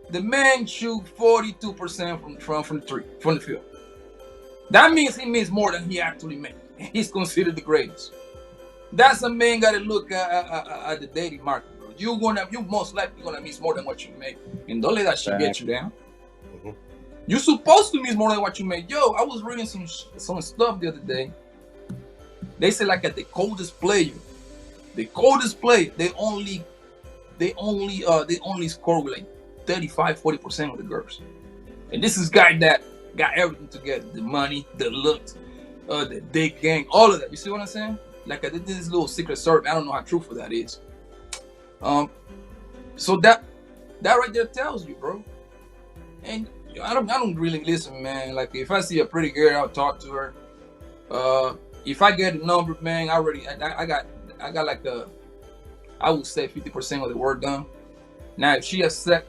L: The man shoot 42% from the field. That means he means more than he actually made. He's considered the greatest. That's a man got to look at the dating market, bro. You most likely gonna miss more than what you make, and don't let that shit get you down. Mm-hmm. You're supposed to miss more than what you make. Yo, I was reading some stuff the other day. They say like at the coldest player, they only score with like 35-40% of the girls. And this is guy that got everything together. The money, the looks, the dick gang, all of that. You see what I'm saying? Like I did this little secret service. I don't know how truthful that is. So that right there tells you, bro. And I don't really listen, man. Like if I see a pretty girl, I'll talk to her. If I get a number, man, I got like I would say 50% of the work done. Now if she accept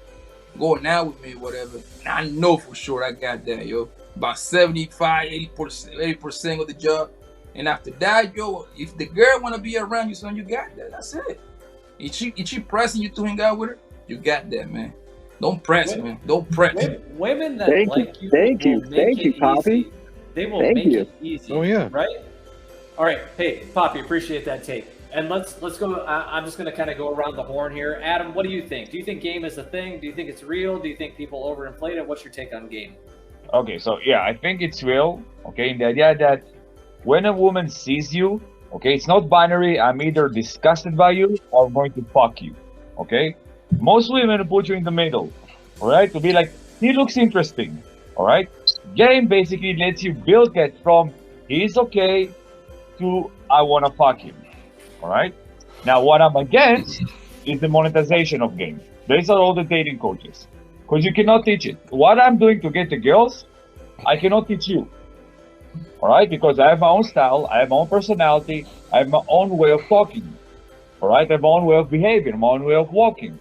L: going out with me or whatever, I know for sure I got that, yo. About 75, 80% of the job. And after that, yo, if the girl wanna be around you, son, you got that. That's it. If she pressing you to hang out with her, you got that, man. Don't press, man. Don't press.
E: Women that
F: Thank
E: like
F: you.
E: you,
F: Thank you.
E: will
F: Thank
E: make
F: you,
E: it
F: Poppy.
E: easy. They will
F: Thank
E: make
F: you.
E: it easy.
B: Oh, yeah.
E: Right? All right. Hey, Poppy, appreciate that take. And let's go. I'm just going to kind of go around the horn here. Adam, what do you think? Do you think game is a thing? Do you think it's real? Do you think people overinflate it? What's your take on game?
G: Okay, so yeah, I think it's real. Okay, in the idea that when a woman sees you, okay, it's not binary. I'm either disgusted by you or I'm going to fuck you. Okay, most women put you in the middle. All right, to be like, he looks interesting. All right, game basically lets you build that from he's okay to I want to fuck him. All right, now what I'm against is the monetization of game. These are all the dating coaches. Because you cannot teach it. What I'm doing to get the girls, I cannot teach you. All right? Because I have my own style, I have my own personality, I have my own way of talking. All right? I have my own way of behaving, my own way of walking.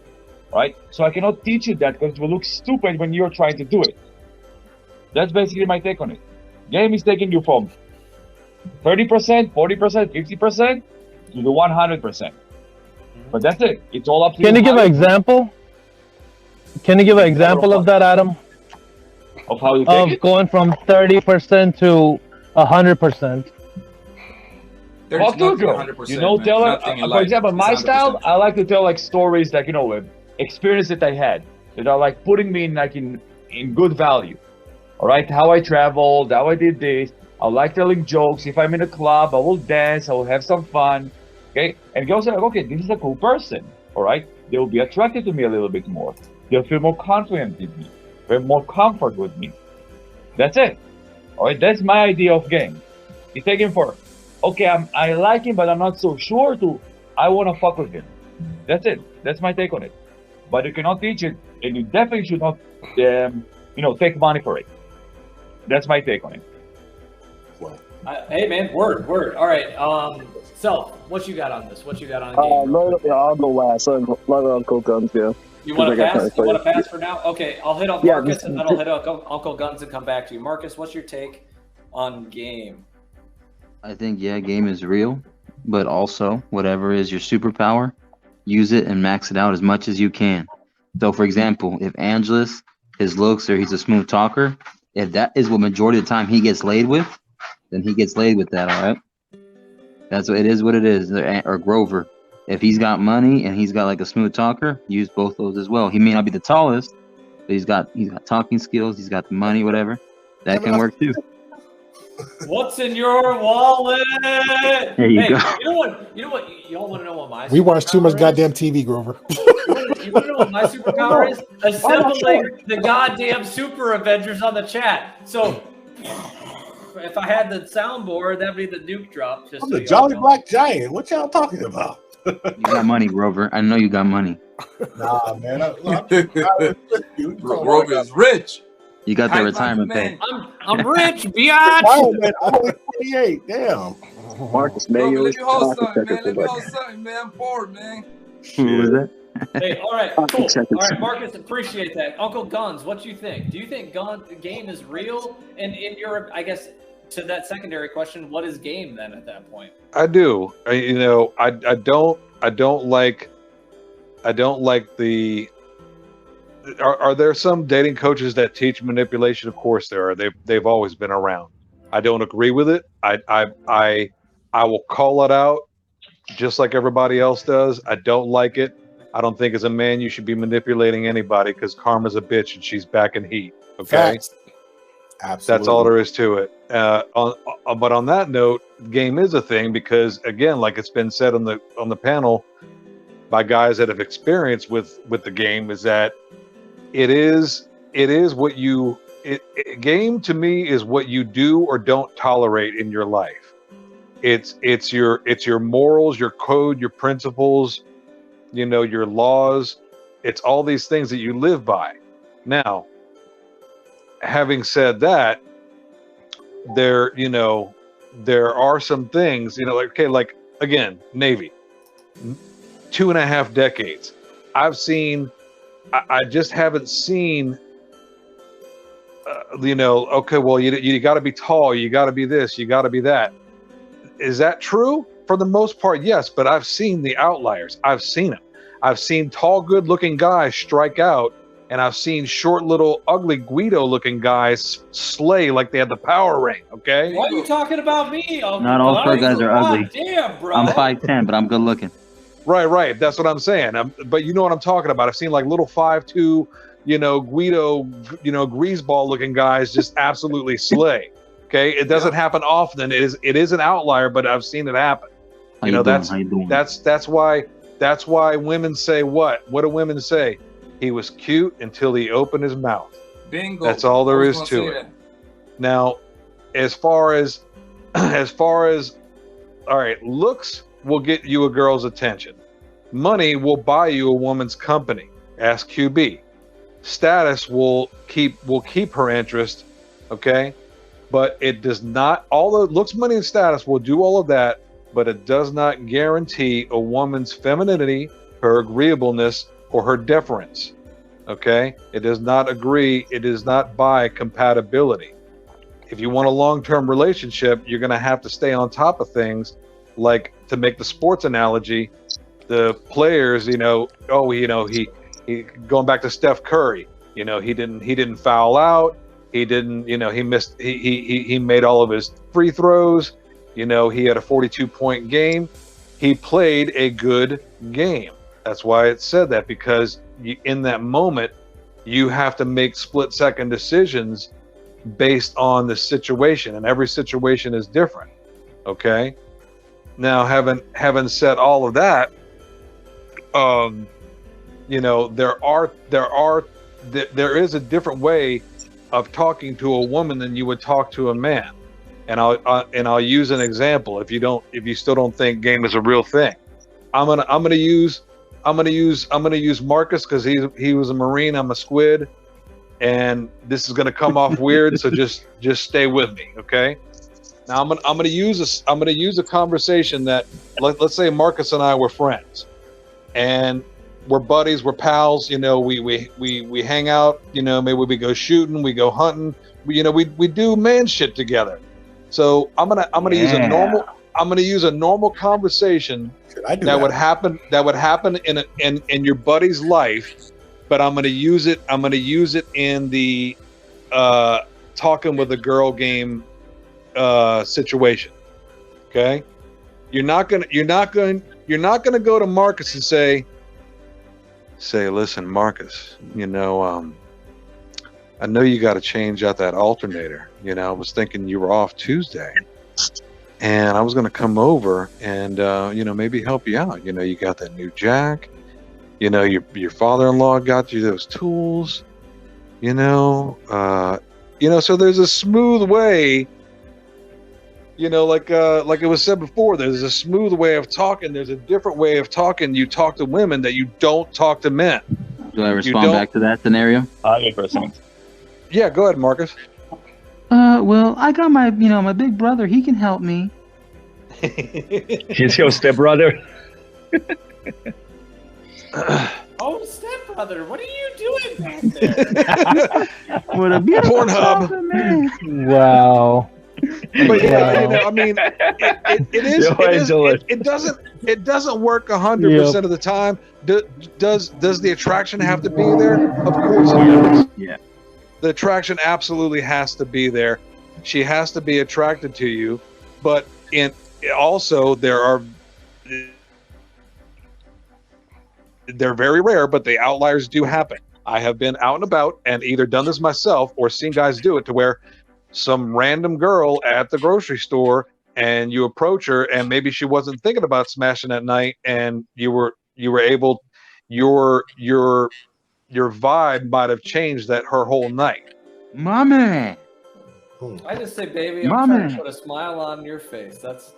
G: All right? So I cannot teach you that because it will look stupid when you're trying to do it. That's basically my take on it. Game is taking you from 30%, 40%, 50% to the 100%. But that's it. It's all up to you.
I: Can you give an example? Can you give an example of that, Adam?
G: Of how you take it?
I: Going from 30% to 100%.
G: Talk to a girl. You know, tell her. For example, my style, I like to tell like stories, like experience that I had that are like putting me in good value. All right, how I traveled, how I did this. I like telling jokes. If I'm in a club, I will dance. I will have some fun. Okay, and girls are like, okay, this is a cool person. All right, they will be attracted to me a little bit more. They'll feel more confident with me, feel more comfort with me. That's it. All right, that's my idea of game. You take him for, okay, I like him, but I'm not so sure to, I want to fuck with him. That's it. That's my take on it. But you cannot teach it, and you definitely should not, take money for it. That's my take on it.
H: Well,
E: hey, man, word. All right, Self, what you got on this? What you got on game?
F: I'll go last. Let Uncle Guns go.
E: You want to pass? You want to pass for now? Okay, I'll hit up Marcus, and then I'll hit up Uncle Guns and come back to you. Marcus, what's your take on game?
J: I think, yeah, game is real, but also whatever is your superpower, use it and max it out as much as you can. So, for example, if Angelus, his looks, or he's a smooth talker, if that is what majority of the time he gets laid with, then he gets laid with that, all right? That's what it is. What it is. Or Grover, if he's got money and he's got like a smooth talker, use both those as well. He may not be the tallest, but he's got talking skills. He's got the money, whatever. That can work too.
E: What's in your wallet?
J: There you go.
E: You know what? Y'all want to know what my
D: We watch too much
E: superpower
D: goddamn TV, Grover.
E: You want to know what my superpower is? Assembling the goddamn Super Avengers on the chat. So if I had the soundboard, that'd be the nuke drop. Just
H: I'm the Jolly Black Giant. What y'all talking about?
J: You got money, Grover. I know you got money.
H: Nah, man.
L: Grover is rich.
J: You got the retirement pay.
E: I'm rich, biatch.
H: Oh, man, I'm only 28. Damn.
F: Marcus
L: Bro,
F: Mayo.
L: let me hold something, man. Let me hold something, man. I'm bored, man.
J: Who was that?
E: Hey, all right, cool. All right, Marcus, appreciate that. Uncle Guns, what do you think? Do you think game is real? And in your, I guess, to that secondary question, what is game then at that point?
B: I do. I don't like the. Are there some dating coaches that teach manipulation? Of course there are. They've always been around. I don't agree with it. I will call it out, just like everybody else does. I don't like it. I don't think as a man you should be manipulating anybody because karma's a bitch and she's back in heat. Okay.
H: Facts. Absolutely.
B: That's all there is to it. But on that note, game is a thing because, again, like it's been said on the panel by guys that have experience with the game, is that it is what you game to me is what you do or don't tolerate in your life. It's your morals, your code, your principles, your laws. It's all these things that you live by. Now, having said that, there are some things, like, okay, like, again, Navy, 2.5 decades. I just haven't seen, okay, well, you got to be tall, you got to be this, you got to be that. Is that true? For the most part, yes, but I've seen the outliers. I've seen them. I've seen tall, good-looking guys strike out, and I've seen short, little, ugly Guido-looking guys slay like they had the power ring. Okay.
E: Why are you talking about me?
K: Not all short guys are ugly.
E: Damn, bro.
K: I'm 5'10", but I'm good looking.
B: Right. That's what I'm saying. But you know what I'm talking about. I've seen like little 5'2", Guido, greaseball-looking guys just absolutely slay. Okay, it doesn't happen often. It is an outlier, but I've seen it happen. That's why women say what? What do women say? He was cute until he opened his mouth.
L: Bingo.
B: That's all there is to it. Now, as far as all right, looks will get you a girl's attention. Money will buy you a woman's company. Ask QB. Status will keep her interest, okay? But it does not, although looks, money, and status will do all of that, but it does not guarantee a woman's femininity, her agreeableness, or her deference. Okay? It does not buy compatibility. If you want a long-term relationship, you're going to have to stay on top of things, like, to make the sports analogy, the players, he going back to Steph Curry, he didn't foul out. He didn't, he missed, he made all of his free throws. He had a 42-point game. He played a good game. That's why it said that, because in that moment, you have to make split-second decisions based on the situation, and every situation is different. Okay. Now, having said all of that, there is a different way of talking to a woman than you would talk to a man. And I'll use an example. If you still don't think game is a real thing, I'm gonna use Marcus, because he was a Marine. I'm a squid, and this is gonna come off weird. So just stay with me, okay? Now I'm gonna use a conversation that, let's say Marcus and I were friends, and we're buddies, we're pals. We hang out. Maybe we go shooting, we go hunting. We do man shit together. So I'm gonna use a normal conversation that would happen in your buddy's life, but I'm gonna use it in the talking with a girl game situation. Okay, you're not gonna go to Marcus and say, listen, Marcus, I know you got to change out that alternator. I was thinking you were off Tuesday, and I was going to come over and, maybe help you out. You got that new jack. Your father-in-law got you those tools. So there's a smooth way. Like it was said before, there's a smooth way of talking. There's a different way of talking. You talk to women that you don't talk to men.
K: Do I respond back to that scenario?
G: 100%.
B: Yeah, go ahead, Marcus.
K: Well, I got my big brother. He can help me.
G: He's your stepbrother.
E: Oh, stepbrother, what are you doing back there?
K: What a beautiful
B: Pornhub.
I: Wow.
B: But it doesn't work 100% of the time. Does the attraction have to be there? Of course it does.
K: Yeah.
B: The attraction absolutely has to be there. She has to be attracted to you, but they're very rare, but the outliers do happen. I have been out and about and either done this myself or seen guys do it, to where some random girl at the grocery store, and you approach her, and maybe she wasn't thinking about smashing that night, and you were able, your vibe might have changed her whole night.
K: Mommy.
E: I just say, baby, I'm trying to put a smile on your face. That's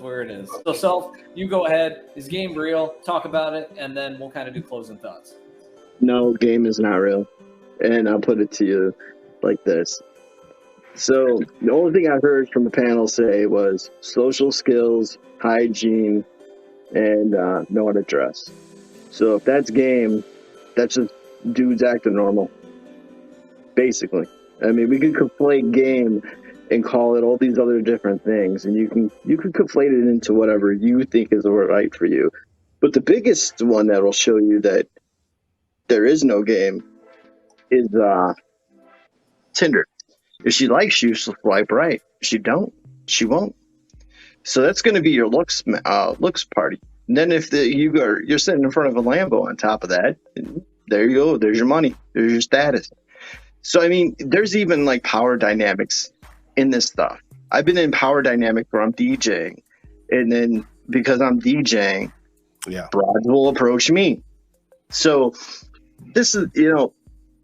E: where it is. So, Self, you go ahead. Is game real? Talk about it, and then we'll kind of do closing thoughts.
C: No, game is not real. And I'll put it to you.
F: like this. So the only thing I heard from the panel say was social skills, hygiene, and know how to dress. So if that's game, that's just dudes acting normal, basically. I mean, we could conflate game and call it all these other different things, and you can conflate it into whatever you think is right for you. But the biggest one that will show you that there is no game is Tinder. If she likes you, she'll swipe right. If she don't, she won't. So that's going to be your looks party. And then if you're sitting in front of a Lambo on top of that, there you go. There's your money. There's your status. So I mean, there's even like power dynamics in this stuff. I've been in power dynamic where I'm DJing, and then because I'm DJing, broads will approach me. So this is,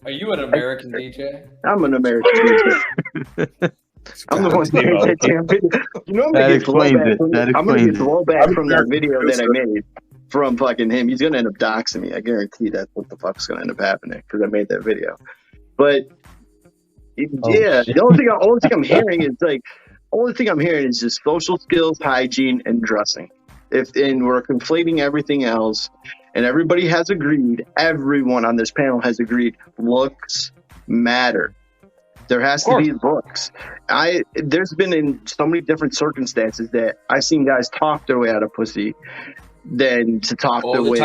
E: Are you an American DJ?
F: I'm an American DJ. I'm the one that made that damn video. I'm gonna get blowback from that video that I made from fucking him. He's gonna end up doxing me. I guarantee that's what the fuck's gonna end up happening because I made that video. But the only thing I'm hearing is just social skills, hygiene, and dressing. And we're conflating everything else, and everybody has agreed. Everyone on this panel has agreed. Looks matter. There has to be looks. There's been in so many different circumstances that I've seen guys talk their way out of pussy than to talk their way.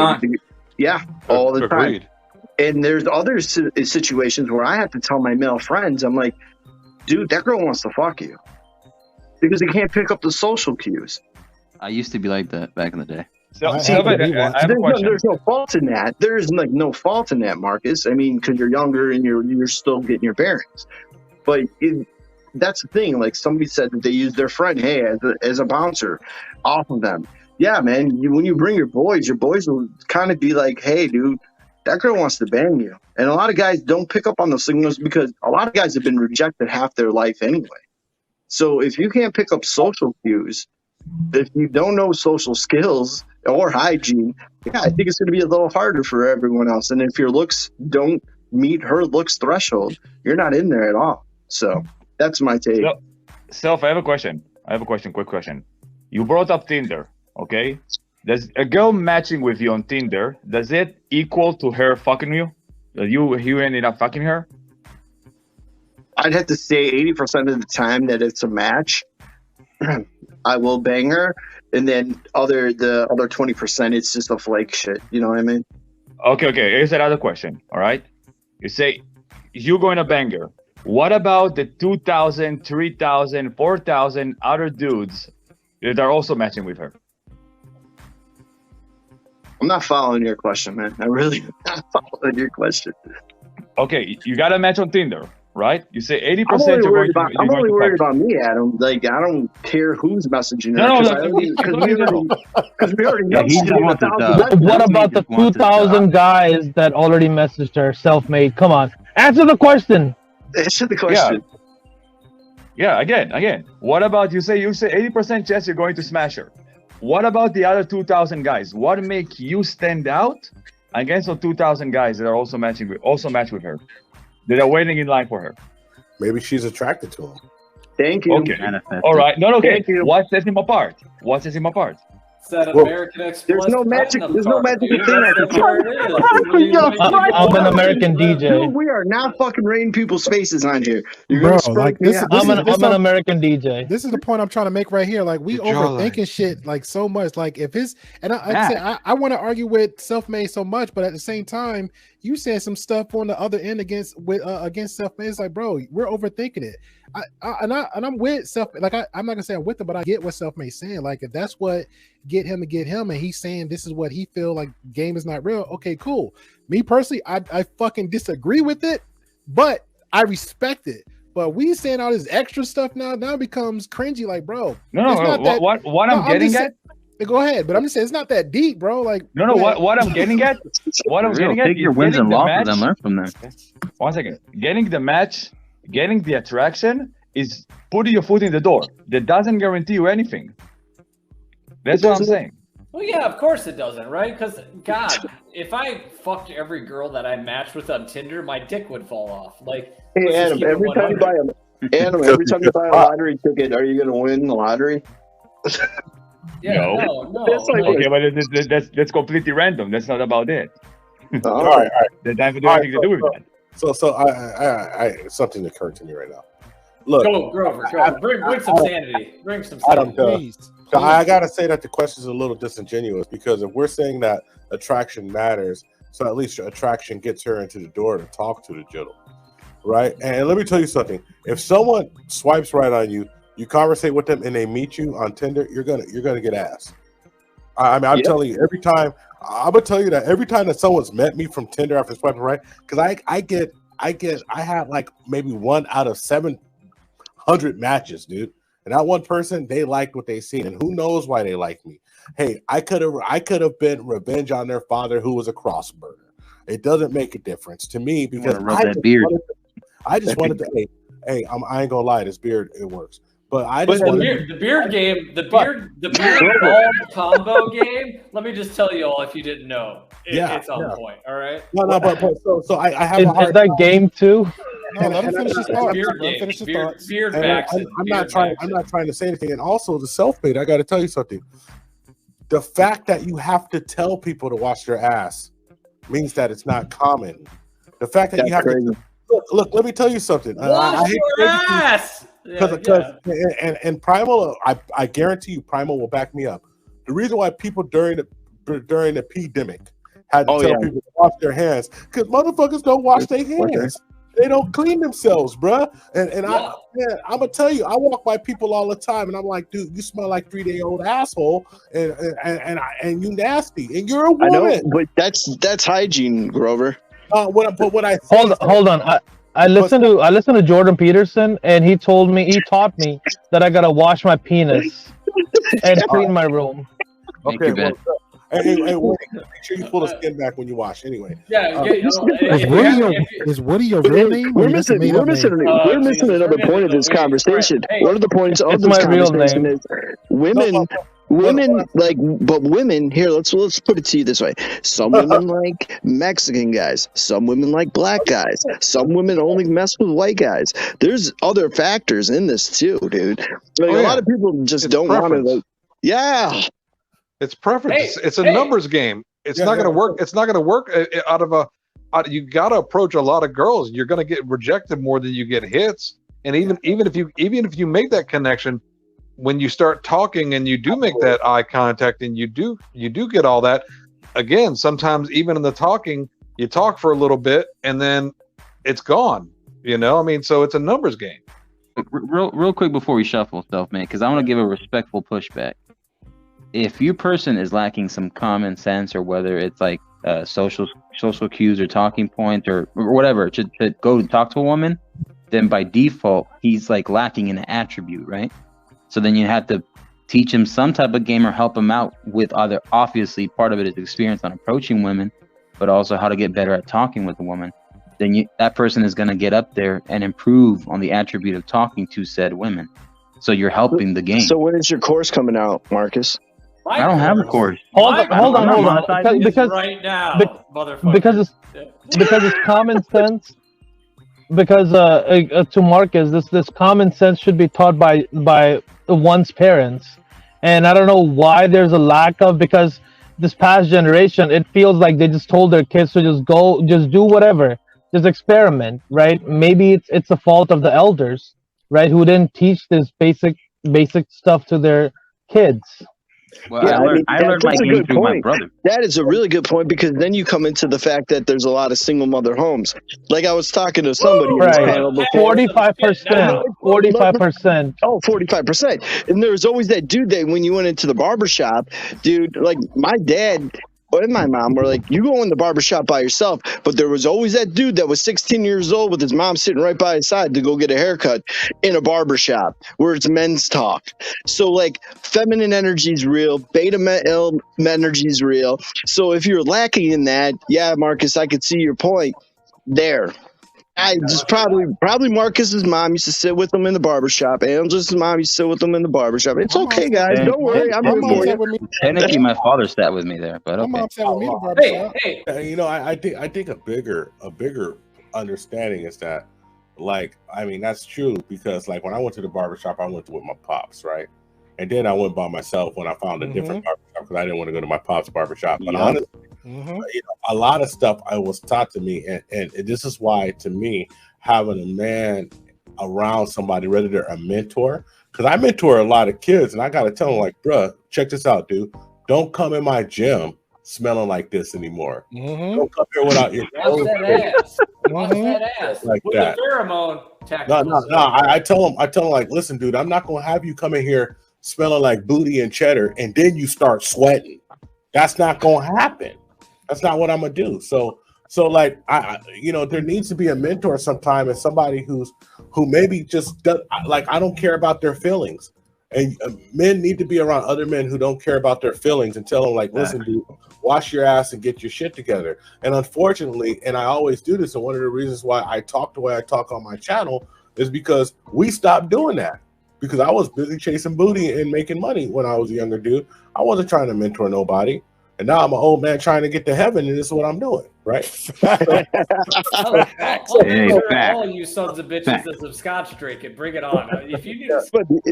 F: All the time. And there's other situations where I have to tell my male friends, I'm like, dude, that girl wants to fuck you because they can't pick up the social cues.
J: I used to be like that back in the day.
G: I have a question.
F: There's no fault in that. There's like no fault in that, Marcus. I mean, because you're younger and you're still getting your bearings. But that's the thing. Like somebody said that they use their friend, hey, as a bouncer off of them. Yeah, man. When you bring your boys will kind of be like, hey, dude, that girl wants to bang you. And a lot of guys don't pick up on those signals because a lot of guys have been rejected half their life anyway. So if you can't pick up social cues, if you don't know social skills or hygiene, I think it's going to be a little harder for everyone else. And if your looks don't meet her looks threshold, you're not in there at all. So that's my take.
G: Self, I have a question. Quick question. You brought up Tinder, okay? Does a girl matching with you on Tinder, does it equal to her fucking you? You ended up fucking her?
F: I'd have to say 80% of the time that it's a match. I will bang her, and then the other 20%, it's just a flake shit. You know what I mean?
G: Okay. Here's another question. All right, you say you're going to bang her. What about the 2,000, 3,000, 4,000 other dudes that are also matching with her?
F: I'm not following your question, man. I really am not following your question.
G: Okay, you got a match on Tinder, right? You say 80%.
F: I'm only worried about me, Adam. Like, I don't care who's messaging her. Because we already know.
I: What about the 2,000 guys that already messaged her, self-made? Come on, answer the question.
F: Answer the question.
G: Yeah. Again. What about you say 80% chance you're going to smash her? What about the other 2,000 guys? What make you stand out against the 2,000 guys that are also match with her? That are waiting in line for her.
H: Maybe she's attracted to him.
F: Thank you.
G: Okay. All right. No, okay. What sets him apart?
E: American Express.
F: There's no magic thing.
I: I'm an American DJ.
F: Dude, we are not fucking raiding people's faces on here.
I: I'm an American DJ.
D: This is the point I'm trying to make right here. Like, we overthinking shit like so much. Like, if it's I want to argue with Self-Made so much, but at the same time, you said some stuff on the other end against Self-Made. It's like, bro, we're overthinking it. I'm with Self. Like, I'm not gonna say I'm with him, but I get what Self-Made saying. Like, if that's what get him, and he's saying this is what he feel like, game is not real. Okay, cool. Me personally, I fucking disagree with it, but I respect it. But we saying all this extra stuff now becomes cringy. Like, bro,
G: what I'm getting at.
D: Go ahead, but I'm just saying it's not that deep, bro. Like,
G: what I'm getting at.
J: Take your wins and losses and learn from them.
G: 1 second. Getting the match. Getting the attraction is putting your foot in the door. That doesn't guarantee you anything. That's what I'm saying.
E: Well, yeah, of course it doesn't, right? Because, God, if I fucked every girl that I matched with on Tinder, my dick would fall off. Like,
C: Hey,
E: let's just
C: Adam,
E: keep it
C: every time you
E: 100.
C: every time you buy a lottery ticket, are you going to win the lottery?
E: Yeah,
G: No.
E: no.
C: That's like
G: Okay, but that's completely random. That's not about it.
C: Oh,
H: All right.
G: That doesn't have
H: All right,
G: anything to do with that.
H: So I something occurred to me right now. Look,
E: Go, Grover. Bring some sanity. Bring some
H: Adam,
E: sanity.
H: I gotta say that the question is a little disingenuous, because if we're saying that attraction matters, so at least your attraction gets her into the door to talk to the jiddle, right? And let me tell you something: if someone swipes right on you, you conversate with them, and they meet you on Tinder, you're gonna get ass. I mean, I'm telling you, every time I'm gonna tell you that every time that someone's met me from Tinder after swiping right, because I have like maybe 1 out of 700 matches, dude. And that one person, they liked what they seen, and who knows why they like me. Hey, I could have been revenge on their father who was a crossburner. It doesn't make a difference to me, because I just wanted to. Hey, I ain't gonna lie, this beard, it works. But I just
E: the beard game, the beard ball combo game. Let me just tell you all, if you didn't know, it's on point. All right.
H: No, but so I have
I: Is
H: a hard
I: that
H: time.
I: game too?
D: No, let him finish his thoughts.
E: Beard
D: Let him
E: game.
D: finish his
E: Beard
D: thoughts.
H: And
E: backs it.
H: I'm
E: Beard
H: not trying.
E: backs
H: I'm
E: it.
H: not trying to say anything. And also the self-made. I got to tell you something. The fact that you have to tell people to wash their ass means that it's not common. The fact that you have to look. Let me tell you something.
E: Wash your ass.
H: And Primal, I guarantee you, Primal will back me up. The reason why people during the pandemic had to tell people to wash their hands, because motherfuckers don't wash their hands. They don't clean themselves, bruh. And I'm gonna tell you, I walk by people all the time, and I'm like, dude, you smell like 3-day-old asshole, and you nasty, and you're a woman.
F: I know, but that's hygiene, Grover.
H: Hold
I: on. I listened to Jordan Peterson, and he taught me that I gotta wash my penis and clean my room.
H: Okay, well, hey, wait, make sure you pull the skin back when you wash. Anyway,
D: Is Woody your real name?
F: We're missing another point of this conversation. One of the points of this conversation is women. But women here. Let's put it to you this way: some women like Mexican guys, some women like black guys, some women only mess with white guys. There's other factors in this too, dude. A lot of people just don't want to.
B: It's preference. It's a numbers game. It's not going to work. It's not going to work you got to approach a lot of girls. You're going to get rejected more than you get hits. And even if you make that connection, when you start talking and you do make that eye contact and you do get all that, again, sometimes even in the talking, you talk for a little bit and then it's gone. I mean, so it's a numbers game.
J: Real quick before we shuffle stuff, man, because I want to give a respectful pushback. If your person is lacking some common sense, or whether it's like social cues or talking points or whatever to go and talk to a woman, then by default he's like lacking an attribute, right? So then you have to teach him some type of game or help him out with other. Obviously, part of it is experience on approaching women, but also how to get better at talking with a woman. Then that person is going to get up there and improve on the attribute of talking to said women. So you're helping the game.
F: So when is your course coming out, Marcus?
J: I don't have a course.
I: Hold on. Because
E: right now,
I: because it's common sense. Because to Marcus, this common sense should be taught by one's parents, and I don't know why there's a lack of, because this past generation, it feels like they just told their kids to just do whatever, just experiment, right? Maybe it's the fault of the elders, right, who didn't teach this basic stuff to their kids.
J: Well, I learned my game through my brother.
F: That is a really good point, because then you come into the fact that there's a lot of single mother homes. Like I was talking to somebody in this panel before.
I: 45%. 45%.
F: Oh, 45%. And there was always that dude that when you went into the barbershop, dude, like my dad and my mom were like, you go in the barbershop by yourself. But there was always that dude that was 16 years old with his mom sitting right by his side to go get a haircut in a barbershop where it's men's talk. So like feminine energy is real, beta male energy is real. So if you're lacking in that, yeah, Marcus, I could see your point there. I just probably Marcus's mom used to sit with him in the barbershop. Angela's mom used to sit with him in the barbershop. It's okay, guys. Don't worry. I'm here for you.
J: Technically, my father sat with me there, but
D: My
J: okay.
D: mom sat with me in the barbershop.
H: You know, I think a bigger understanding is that, like, I mean, that's true because, like, when I went to the barbershop, I went with my pops, right? And then I went by myself when I found a different barbershop because I didn't want to go to my pop's barbershop. But honestly, you know, a lot of stuff I was taught to me, and this is why, to me, having a man around somebody, whether they're a mentor, because I mentor a lot of kids, and I got to tell them, like, bruh, check this out, dude. Don't come in my gym smelling like this anymore. Don't come here without your
E: Wash that ass. Wash that ass.
H: Like
E: with
H: that.
E: the pheromone
H: No. I tell them, like, listen, dude, I'm not gonna have you come in here smelling like booty and cheddar, and then you start sweating. That's not gonna happen. That's not what I'm gonna do. So like, I you know, there needs to be a mentor sometime, and somebody who maybe just does, like, I don't care about their feelings. And men need to be around other men who don't care about their feelings and tell them, like, listen, dude, wash your ass and get your shit together. And unfortunately, and I always do this, and one of the reasons why I talk the way I talk on my channel is because we stopped doing that. Because I was busy chasing booty and making money when I was a younger dude. I wasn't trying to mentor nobody. And now I'm an old man trying to get to heaven, and this is what I'm doing, right?
E: All you sons of bitches that some scotch drinking, bring it on. If you need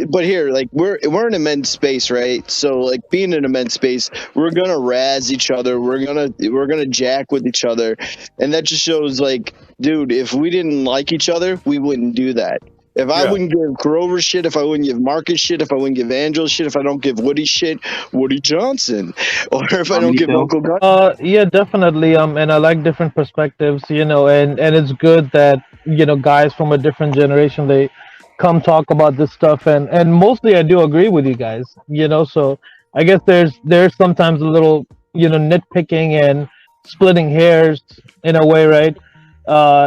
F: But here, like, we're in a men's space, right? So, like, being in a men's space, we're gonna razz each other, we're gonna jack with each other, and that just shows, like, dude, if we didn't like each other, we wouldn't do that. If I wouldn't give Grover shit, if I wouldn't give Marcus shit, if I wouldn't give Angela shit, if I don't give Woody shit, Woody Johnson, or if I don't give Uncle Gun.
I: Yeah, definitely. And I like different perspectives, you know, and it's good that, you know, guys from a different generation, they come talk about this stuff, and mostly I do agree with you guys, you know. So I guess there's sometimes a little, you know, nitpicking and splitting hairs in a way, right?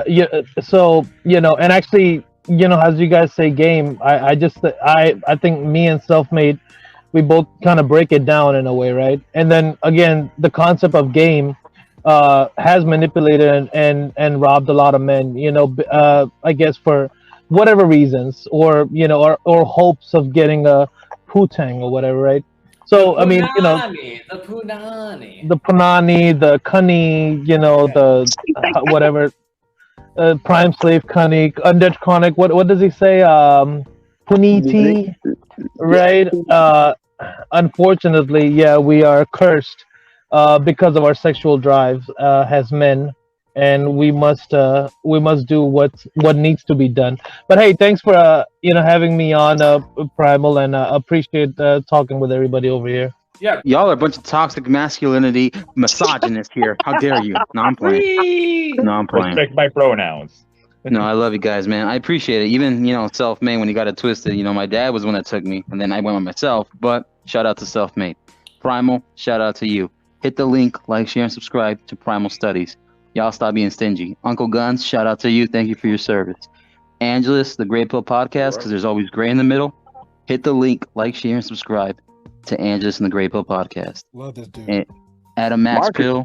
I: Yeah. So, you know, and actually, you know, as you guys say game, I think me and Selfmade, we both kind of break it down in a way, right? And then again, the concept of game has manipulated and robbed a lot of men, you know, I guess for whatever reasons, or, you know, or hopes of getting a putang or whatever, right? So I mean, you know,
E: the punani,
I: the kani, you know, the whatever. Prime Slave Cunning, Undead Chronic. What does he say? Puniti, right? Unfortunately, yeah, we are cursed because of our sexual drives as men, and we must do what needs to be done. But hey, thanks for you know, having me on Primal, and appreciate talking with everybody over here.
E: Yeah,
J: y'all are a bunch of toxic masculinity misogynists here. How dare you? No, I'm playing. No, I'm playing.
G: Respect my pronouns.
J: No, I love you guys, man. I appreciate it. Even, you know, Selfmade, when you got it twisted, you know, my dad was the one that took me, and then I went by myself. But shout out to Selfmade. Primal, shout out to you. Hit the link, like, share, and subscribe to Primal Studies. Y'all stop being stingy. Uncle Guns, shout out to you. Thank you for your service. Angelus, the Gray Pill Podcast, because there's always gray in the middle. Hit the link, like, share, and subscribe to Angelus and the Gray Pill Podcast.
D: Love this dude.
J: And Adam Max Pill,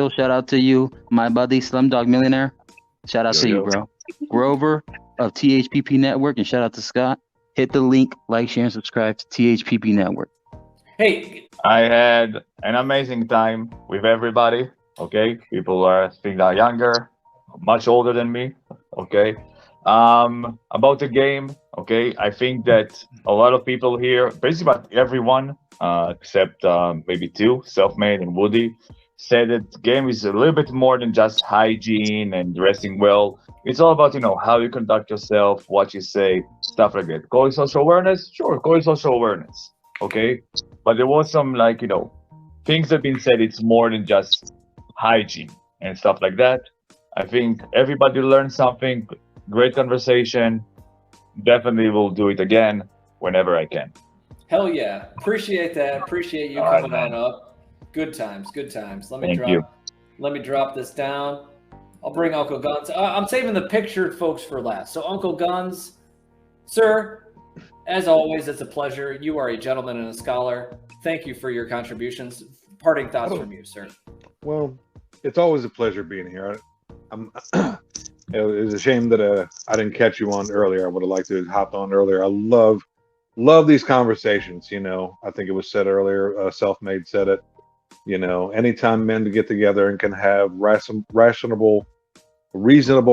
J: shout out to you. My buddy Slumdog Millionaire, shout out to you, bro. Grover of THPP Network, and shout out to Scott. Hit the link, like, share, and subscribe to THPP Network.
E: Hey,
G: I had an amazing time with everybody. Okay, people are think that younger, much older than me. Okay, about the game. Okay, I think that a lot of people here, basically about everyone, except maybe two, Selfmade and Woody, said that the game is a little bit more than just hygiene and dressing well. It's all about, you know, how you conduct yourself, what you say, stuff like that. Call it social awareness? Sure, call it social awareness. Okay, but there was some, like, you know, things that have been said. It's more than just hygiene and stuff like that. I think everybody learned something. Great conversation. Definitely will do it again whenever I can.
E: Hell yeah. Appreciate that. Appreciate you coming on up. Good times. Good times. Let me drop this down. I'll bring Uncle Guns. I'm saving the pictured folks for last. So Uncle Guns, sir, as always, it's a pleasure. You are a gentleman and a scholar. Thank you for your contributions. Parting thoughts from you, sir.
B: Well, it's always a pleasure being here. It was a shame that I didn't catch you on earlier. I would have liked to have hopped on earlier. I love these conversations. You know, I think it was said earlier. Self-made said it. You know, anytime men to get together and can have reasonable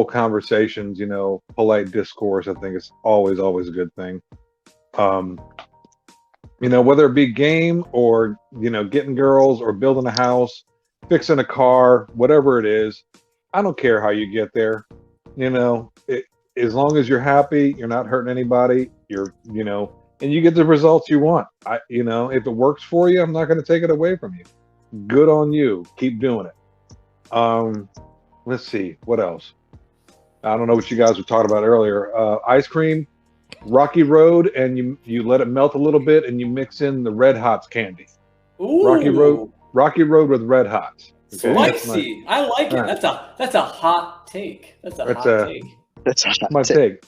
B: conversations. You know, polite discourse. I think it's always a good thing. You know, whether it be game or, you know, getting girls or building a house, fixing a car, whatever it is, I don't care how you get there. You know, as long as you're happy, you're not hurting anybody, you know, and you get the results you want. You know, if it works for you, I'm not going to take it away from you. Good on you. Keep doing it. Let's see, what else? I don't know what you guys were talking about earlier. Ice cream. Rocky Road, and you let it melt a little bit, and you mix in the Red Hots candy.
E: Ooh.
B: Rocky Road with Red Hots. Okay?
E: Spicy. I like it. Right. That's a hot take. That's a hot take.
C: That's
B: my take.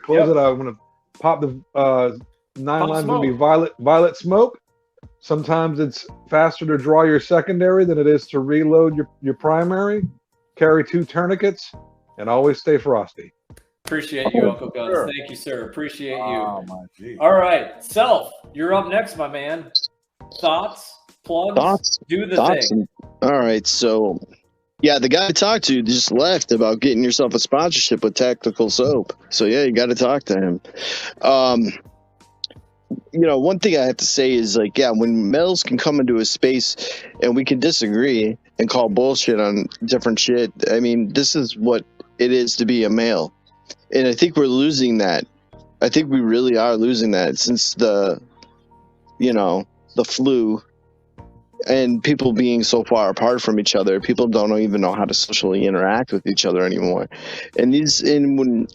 B: Close it out. I'm gonna pop the 9 line's gonna be violet smoke. Sometimes it's faster to draw your secondary than it is to reload your primary. Carry 2 tourniquets, and always stay frosty.
E: Appreciate you, Uncle Guns. Sure. Thank you, sir. Appreciate you. Oh, my geez. All right, Self, you're up next, my man. Thoughts, plugs, do the thing.
F: All right, so yeah, the guy I talked to just left about getting yourself a sponsorship with Tactical Soap. So yeah, you got to talk to him. You know, one thing I have to say is, like, yeah, when males can come into a space and we can disagree and call bullshit on different shit. I mean, this is what it is to be a male. And I think we're losing that. I think we really are losing that since the flu and people being so far apart from each other. People don't even know how to socially interact with each other anymore. And when,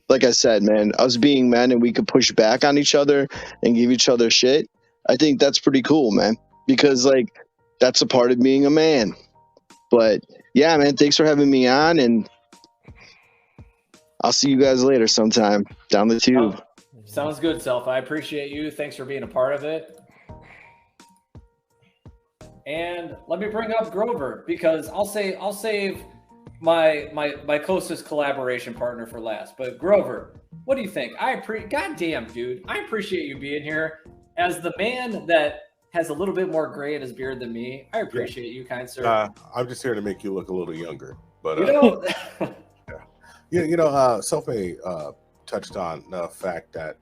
F: like I said, man, us being men and we could push back on each other and give each other shit, I think that's pretty cool, man. Because, like, that's a part of being a man. But yeah, man, thanks for having me on, and I'll see you guys later sometime down the tube.
E: Sounds good, Self. I appreciate you. Thanks for being a part of it. And let me bring up Grover, because I'll save my closest collaboration partner for last. But Grover, what do you think? Goddamn, dude, I appreciate you being here. As the man that has a little bit more gray in his beard than me, I appreciate you, kind sir.
H: I'm just here to make you look a little younger. But Self-made touched on the fact that,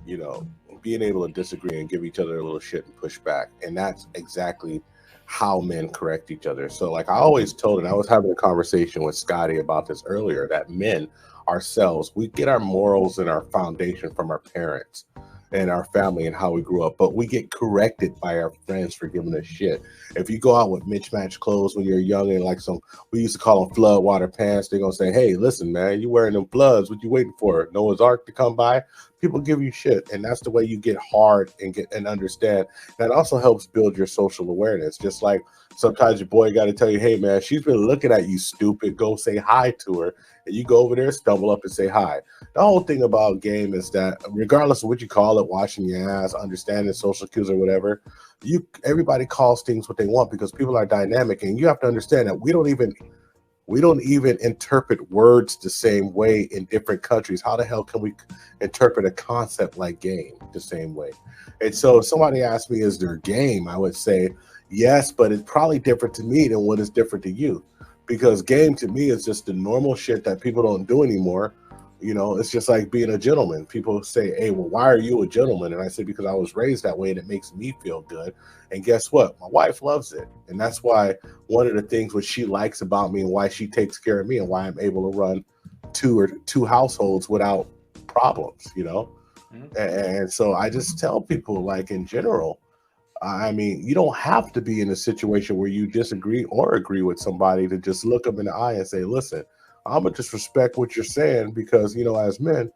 H: you know, being able to disagree and give each other a little shit and push back. And that's exactly how men correct each other. So, like I always told, and I was having a conversation with Scotty about this earlier, that men ourselves, we get our morals and our foundation from our parents and our family and how we grew up, but we get corrected by our friends for giving us shit. If you go out with mismatched clothes when you're young and like we used to call them flood water pants, they're gonna say, hey, listen, man, you wearing them floods, what you waiting for? Noah's Ark to come by? People give you shit, and that's the way you get hard and understand. That also helps build your social awareness. Just like sometimes your boy got to tell you, hey, man, she's been looking at you, stupid. Go say hi to her. And you go over there, stumble up and say hi. The whole thing about game is that regardless of what you call it, washing your ass, understanding social cues or whatever, everybody calls things what they want because people are dynamic. And you have to understand that we don't even interpret words the same way in different countries. How the hell can we interpret a concept like game the same way? And so if somebody asked me, is there game? I would say yes, but it's probably different to me than what is different to you. Because game to me is just the normal shit that people don't do anymore. You know, it's just like being a gentleman. People say, hey, well, why are you a gentleman? And I say, because I was raised that way and it makes me feel good. And guess what? My wife loves it. And that's why one of the things what she likes about me and why she takes care of me and why I'm able to run two households without problems, you know? Mm-hmm. And so I just tell people, like, in general, I mean, you don't have to be in a situation where you disagree or agree with somebody to just look them in the eye and say, listen, I'm gonna just respect what you're saying because, you know, as men,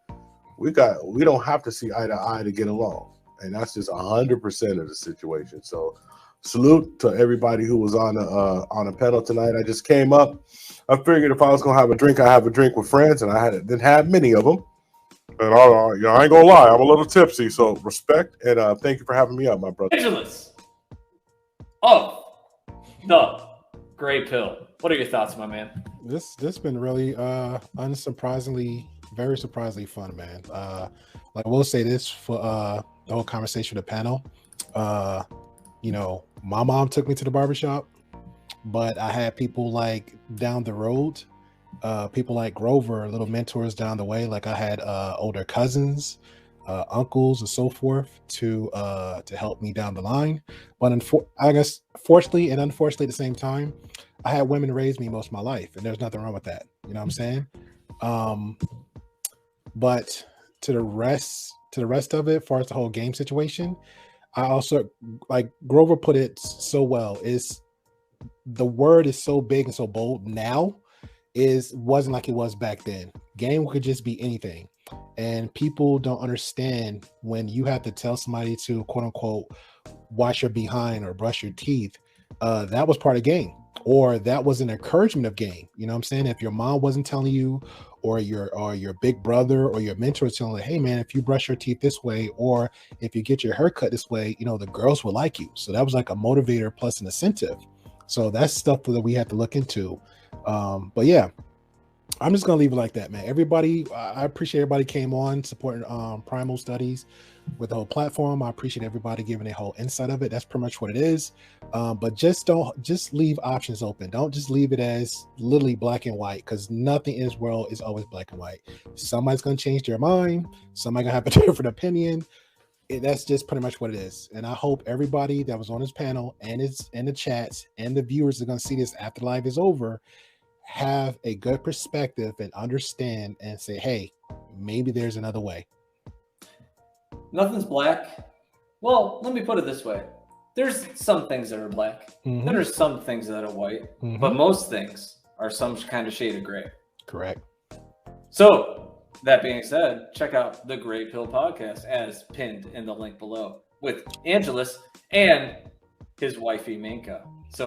H: we don't have to see eye to eye to get along. And that's just 100% of the situation. So salute to everybody who was on a panel tonight. I just came up. I figured if I was gonna have a drink, I have a drink with friends, and I didn't have many of them. And I ain't gonna lie, I'm a little tipsy. So respect and thank you for having me up, my brother.
E: Angelus of the Gray Pill. what are your thoughts, my man?
D: This been really unsurprisingly, very surprisingly fun, man. Like I will say this for the whole conversation with the panel. You know, my mom took me to the barbershop, but I had people like down the road, people like Grover, little mentors down the way. Like I had older cousins, uncles, and so forth to help me down the line. But I guess fortunately and unfortunately at the same time, I had women raise me most of my life, and there's nothing wrong with that. You know what I'm saying? But to the rest of it, as far as the whole game situation, I also, like Grover put it so well, is the word is so big and so bold now, wasn't like it was back then. Game could just be anything. And people don't understand when you have to tell somebody to quote unquote wash your behind or brush your teeth. That was part of game, or that was an encouragement of game. You know what I'm saying? If your mom wasn't telling you, or your big brother or your mentor was telling you, hey man, if you brush your teeth this way, or if you get your hair cut this way, you know, the girls will like you. So that was like a motivator plus an incentive. So that's stuff that we have to look into. But yeah, I'm just gonna leave it like that, man. Everybody, I appreciate everybody came on supporting Primal Studies with the whole platform. I appreciate everybody giving a whole insight of it. That's pretty much what it is. But just leave options open. Don't just leave it as literally black and white, because nothing in this world is always black and white. Somebody's gonna change their mind. Somebody's gonna have a different opinion. That's just pretty much what it is. And I hope everybody that was on this panel and is in the chats and the viewers are gonna see this after live is over, have a good perspective and understand and say, hey, maybe there's another way.
E: Nothing's black. Well, let me put it this way. There's some things that are black.
D: Mhm.
E: There are some things that are white.
D: Mhm.
E: But most things are some kind of shade of gray.
D: Correct.
E: So, that being said, check out the Gray Pill podcast as pinned in the link below with Angelus and his wifey Minka. So